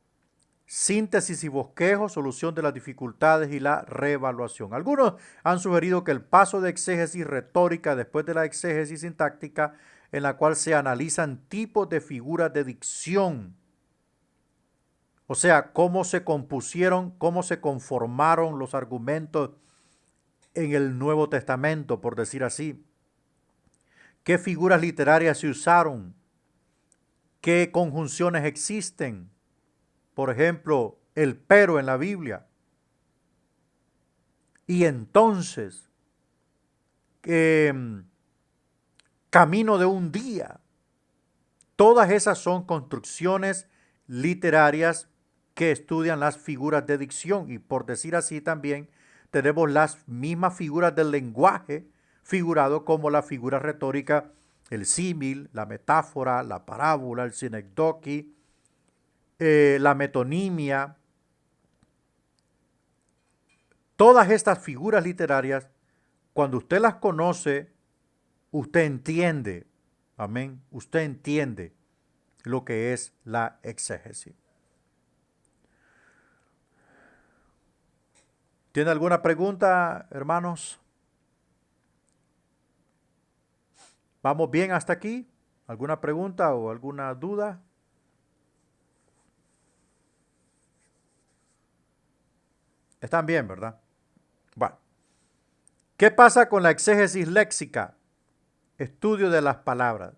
síntesis y bosquejo, solución de las dificultades y la reevaluación. Algunos han sugerido que el paso de exégesis retórica después de la exégesis sintáctica, en la cual se analizan tipos de figuras de dicción, o sea, cómo se compusieron, cómo se conformaron los argumentos en el Nuevo Testamento, por decir así. ¿Qué figuras literarias se usaron? ¿Qué conjunciones existen? Por ejemplo, el pero en la Biblia. Y entonces, camino de un día. Todas esas son construcciones literarias que estudian las figuras de dicción. Y por decir así también, tenemos las mismas figuras del lenguaje figurado como la figura retórica, el símil, la metáfora, la parábola, el sinecdoque, la metonimia. Todas estas figuras literarias, cuando usted las conoce, usted entiende, amén, usted entiende lo que es la exégesis. ¿Tiene alguna pregunta, hermanos? ¿Vamos bien hasta aquí? ¿Alguna pregunta o alguna duda? Están bien, ¿verdad? Bueno. ¿Qué pasa con la exégesis léxica? Estudio de las palabras.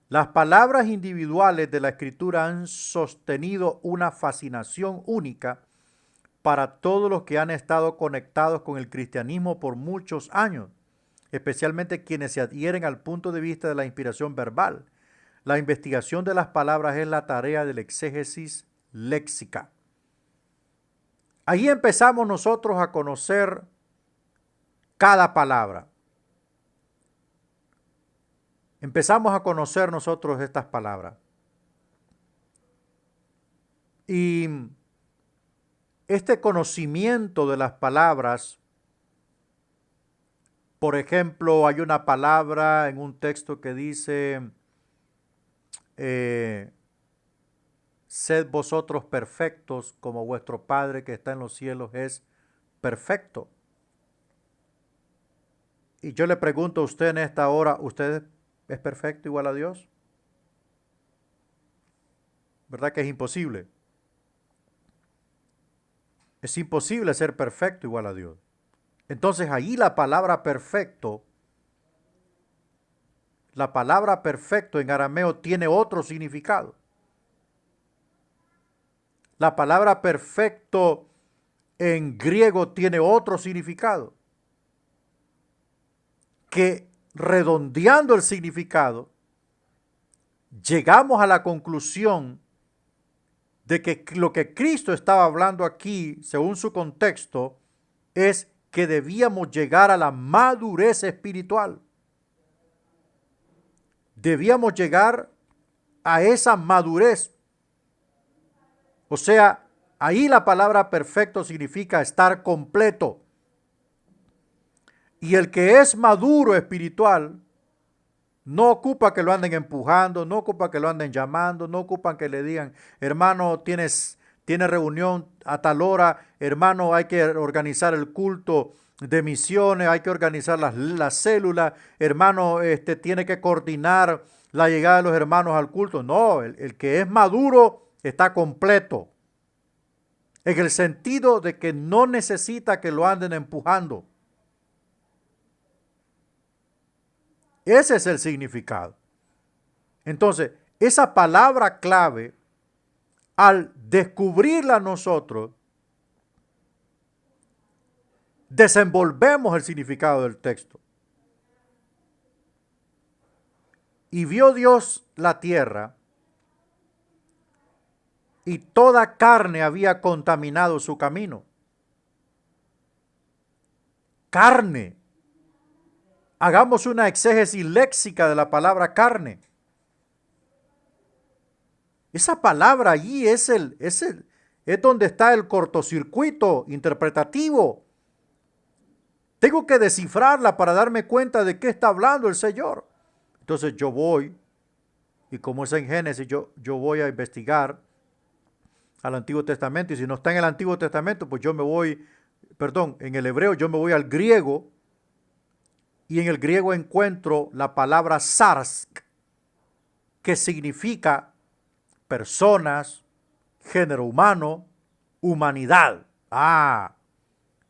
Las palabras individuales de la Escritura han sostenido una fascinación única para todos los que han estado conectados con el cristianismo por muchos años, especialmente quienes se adhieren al punto de vista de la inspiración verbal. La investigación de las palabras es la tarea de la exégesis léxica. Ahí empezamos nosotros a conocer cada palabra. Empezamos a conocer nosotros estas palabras. Y este conocimiento de las palabras, por ejemplo, hay una palabra en un texto que dice, sed vosotros perfectos como vuestro Padre que está en los cielos es perfecto. Y yo le pregunto a usted en esta hora, ¿usted es perfecto igual a Dios? ¿Verdad que es imposible? Es imposible ser perfecto igual a Dios. Entonces ahí la palabra perfecto en arameo tiene otro significado. La palabra perfecto en griego tiene otro significado. Que redondeando el significado, llegamos a la conclusión de que lo que Cristo estaba hablando aquí, según su contexto, es que debíamos llegar a la madurez espiritual. Debíamos llegar a esa madurez. O sea, ahí la palabra perfecto significa estar completo. Y el que es maduro espiritual No ocupa que lo anden empujando, no ocupa que lo anden llamando, no ocupan que le digan, hermano, tiene reunión a tal hora, hermano, hay que organizar el culto de misiones, hay que organizar las células, hermano, tiene que coordinar la llegada de los hermanos al culto. No, el que es maduro está completo, en el sentido de que no necesita que lo anden empujando. Ese es el significado. Entonces, esa palabra clave, al descubrirla nosotros, desenvolvemos el significado del texto. Y vio Dios la tierra, y toda carne había contaminado su camino. Carne. Hagamos una exégesis léxica de la palabra carne. Esa palabra allí es donde está el cortocircuito interpretativo. Tengo que descifrarla para darme cuenta de qué está hablando el Señor. Entonces yo voy, y como es en Génesis, yo voy a investigar al Antiguo Testamento, y si no está en el Antiguo Testamento, pues en el hebreo yo me voy al griego, y en el griego encuentro la palabra sarsk, que significa personas, género humano, humanidad.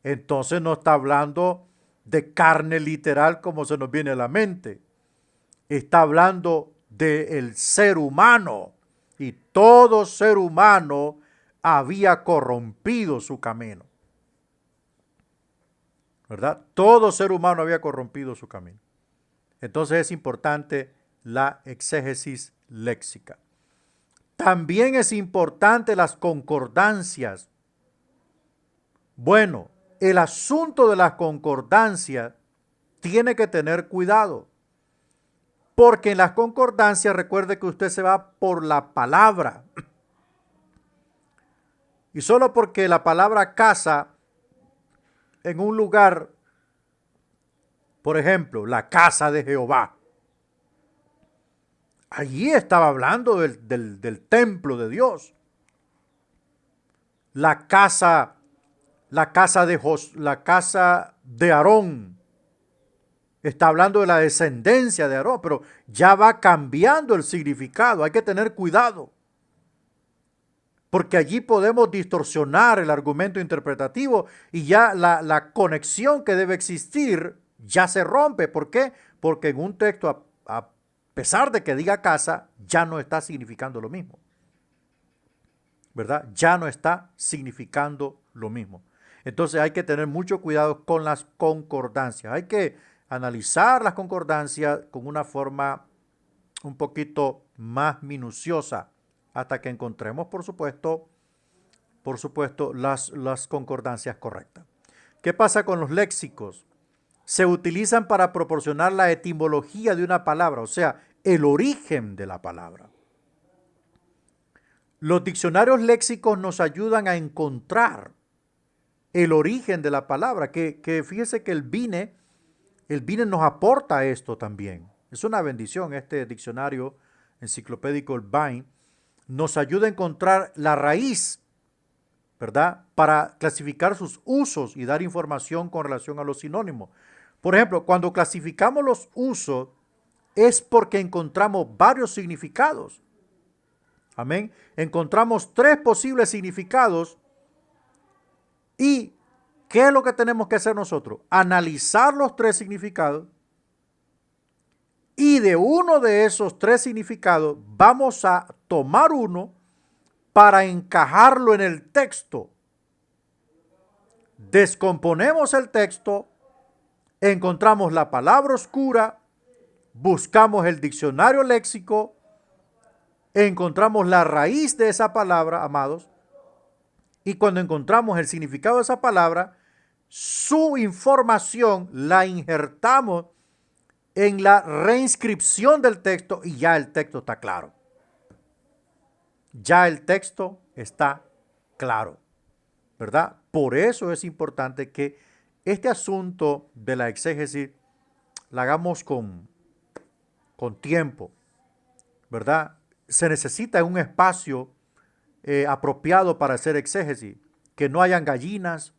Entonces no está hablando de carne literal como se nos viene a la mente. Está hablando del ser humano, y todo ser humano había corrompido su camino. ¿Verdad? Todo ser humano había corrompido su camino. Entonces es importante la exégesis léxica. También es importante las concordancias. Bueno, el asunto de las concordancias tiene que tener cuidado, porque en las concordancias recuerde que usted se va por la palabra. Y solo porque la palabra casa en un lugar, por ejemplo, la casa de Jehová, allí estaba hablando del templo de Dios. La casa de Aarón, está hablando de la descendencia de Aarón, pero ya va cambiando el significado. Hay que tener cuidado, porque allí podemos distorsionar el argumento interpretativo, y ya la conexión que debe existir ya se rompe. ¿Por qué? Porque en un texto, a pesar de que diga casa, ya no está significando lo mismo. ¿Verdad? Ya no está significando lo mismo. Entonces hay que tener mucho cuidado con las concordancias. Hay que analizar las concordancias con una forma un poquito más minuciosa, hasta que encontremos, por supuesto, las concordancias correctas. ¿Qué pasa con los léxicos? Se utilizan para proporcionar la etimología de una palabra, o sea, el origen de la palabra. Los diccionarios léxicos nos ayudan a encontrar el origen de la palabra, que fíjese que el Vine nos aporta esto también. Es una bendición este diccionario enciclopédico, el Vine, nos ayuda a encontrar la raíz, ¿verdad? Para clasificar sus usos y dar información con relación a los sinónimos. Por ejemplo, cuando clasificamos los usos es porque encontramos varios significados. Amén. Encontramos 3 posibles significados. ¿Y qué es lo que tenemos que hacer nosotros? Analizar los 3 significados, y de uno de esos 3 significados vamos a tomar uno para encajarlo en el texto. Descomponemos el texto, encontramos la palabra oscura, buscamos el diccionario léxico, encontramos la raíz de esa palabra, amados, y cuando encontramos el significado de esa palabra, su información la injertamos en la reinscripción del texto, y ya el texto está claro. Ya el texto está claro, ¿verdad? Por eso es importante que este asunto de la exégesis la hagamos con con tiempo, ¿verdad? Se necesita un espacio apropiado para hacer exégesis, que no hayan gallinas,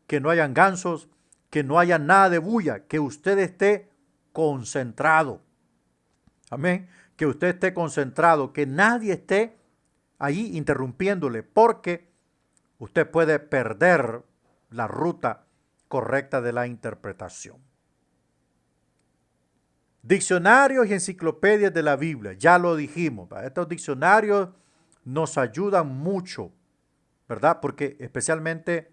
que no hayan gansos, que no haya nada de bulla, que usted esté concentrado. Amén. Que usted esté concentrado, que nadie esté ahí interrumpiéndole, porque usted puede perder la ruta correcta de la interpretación. Diccionarios y enciclopedias de la Biblia, ya lo dijimos. Estos diccionarios nos ayudan mucho, ¿verdad? Porque especialmente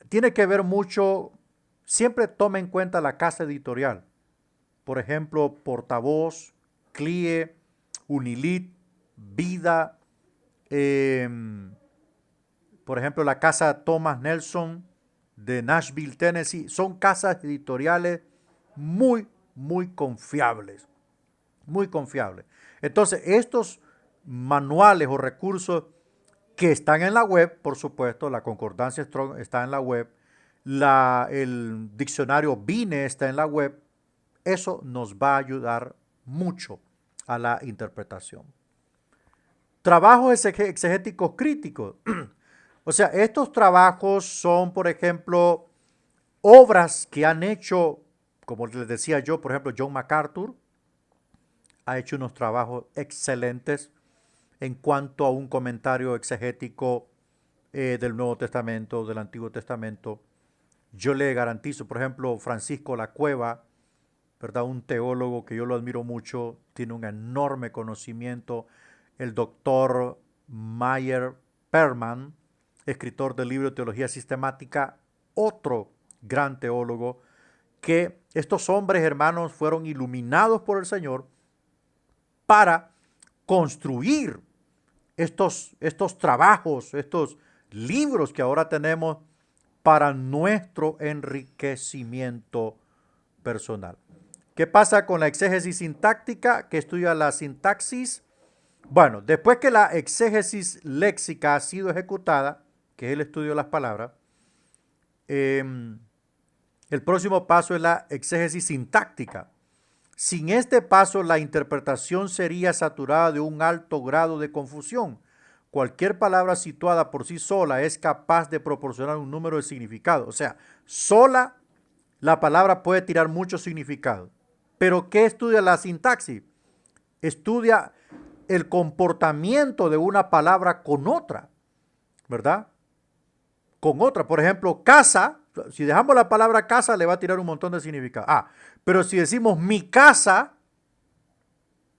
tiene que ver mucho, siempre toma en cuenta la casa editorial. Por ejemplo, Portavoz, CLIE, Unilit, Vida, por ejemplo, la casa Thomas Nelson de Nashville, Tennessee. Son casas editoriales muy, muy confiables. Muy confiables. Entonces, estos manuales o recursos que están en la web, por supuesto, la concordancia Strong está en la web, el diccionario Vine está en la web, eso nos va a ayudar mucho a la interpretación. Trabajos exegéticos críticos. O sea, estos trabajos son, por ejemplo, obras que han hecho, como les decía yo, por ejemplo, John MacArthur ha hecho unos trabajos excelentes en cuanto a un comentario exegético del Nuevo Testamento, del Antiguo Testamento. Yo le garantizo, por ejemplo, Francisco La Cueva, ¿verdad? Un teólogo que yo lo admiro mucho, tiene un enorme conocimiento. El doctor Mayer Perman, escritor del libro de Teología Sistemática, otro gran teólogo, que estos hombres, hermanos, fueron iluminados por el Señor para construir estos trabajos, estos libros que ahora tenemos para nuestro enriquecimiento personal. ¿Qué pasa con la exégesis sintáctica, que estudia la sintaxis? Bueno, después que la exégesis léxica ha sido ejecutada, que es el estudio de las palabras, el próximo paso es la exégesis sintáctica. Sin este paso, la interpretación sería saturada de un alto grado de confusión. Cualquier palabra situada por sí sola es capaz de proporcionar un número de significados. O sea, sola la palabra puede tirar muchos significados. Pero ¿qué estudia la sintaxis? Estudia el comportamiento de una palabra con otra, ¿verdad? Con otra. Por ejemplo, casa, si dejamos la palabra casa, le va a tirar un montón de significados. Pero si decimos mi casa,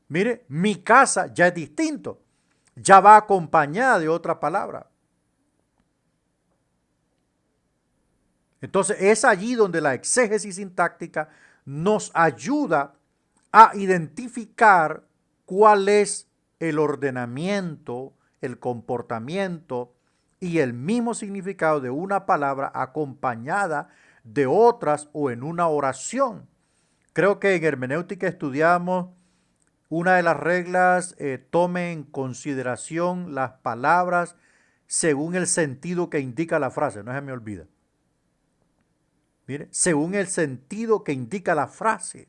mire, mi casa ya es distinto. Ya va acompañada de otra palabra. Entonces es allí donde la exégesis sintáctica nos ayuda a identificar cuál es el ordenamiento, el comportamiento y el mismo significado de una palabra acompañada de otras o en una oración. Creo que en hermenéutica estudiamos una de las reglas, tome en consideración las palabras según el sentido que indica la frase, no se me olvida. Mire, según el sentido que indica la frase.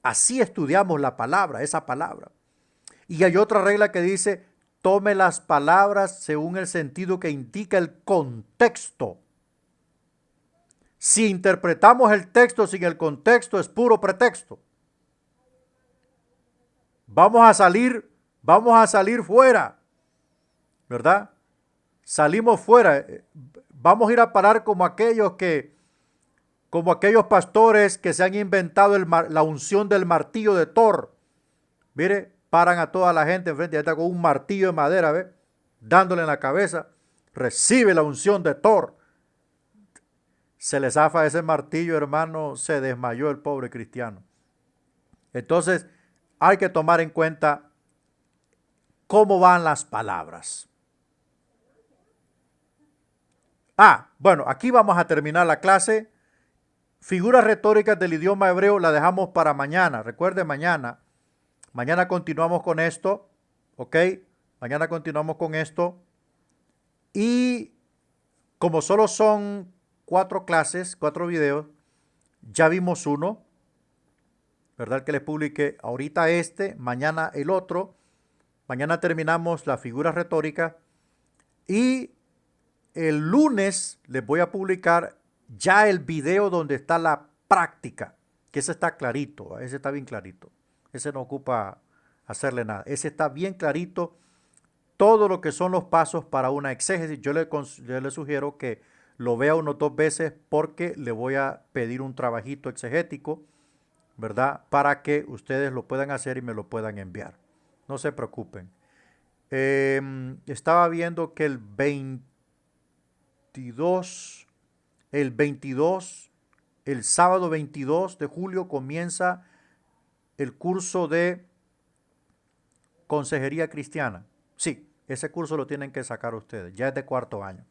Así estudiamos la palabra, esa palabra. Y hay otra regla que dice, tome las palabras según el sentido que indica el contexto. Si interpretamos el texto sin el contexto, es puro pretexto. Vamos a salir fuera, ¿verdad? Salimos fuera. Vamos a ir a parar como aquellos pastores que se han inventado la unción del martillo de Thor. Mire, paran a toda la gente enfrente, ya está con un martillo de madera, ¿ve? Dándole en la cabeza. Recibe la unción de Thor. Se le zafa ese martillo, hermano, se desmayó el pobre cristiano. Entonces, hay que tomar en cuenta cómo van las palabras. Bueno, aquí vamos a terminar la clase. Figuras retóricas del idioma hebreo la dejamos para mañana. Recuerde, mañana. Mañana continuamos con esto. ¿Ok? Mañana continuamos con esto. Y como solo son 4 clases, 4 videos, ya vimos uno. ¿verdad? Que les publique ahorita este, mañana el otro. Mañana terminamos la figura retórica y el lunes les voy a publicar ya el video donde está la práctica, que ese está clarito, ese está bien clarito. Ese no ocupa hacerle nada. Ese está bien clarito. Todo lo que son los pasos para una exégesis. Yo le sugiero que lo vea unos 2 veces porque le voy a pedir un trabajito exegético, ¿verdad? Para que ustedes lo puedan hacer y me lo puedan enviar. No se preocupen. Estaba viendo que el 22, el sábado 22 de julio comienza el curso de consejería cristiana. Sí, ese curso lo tienen que sacar ustedes, ya es de cuarto año,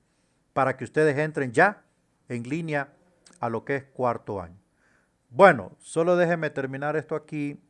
para que ustedes entren ya en línea a lo que es cuarto año. Bueno, solo déjenme terminar esto aquí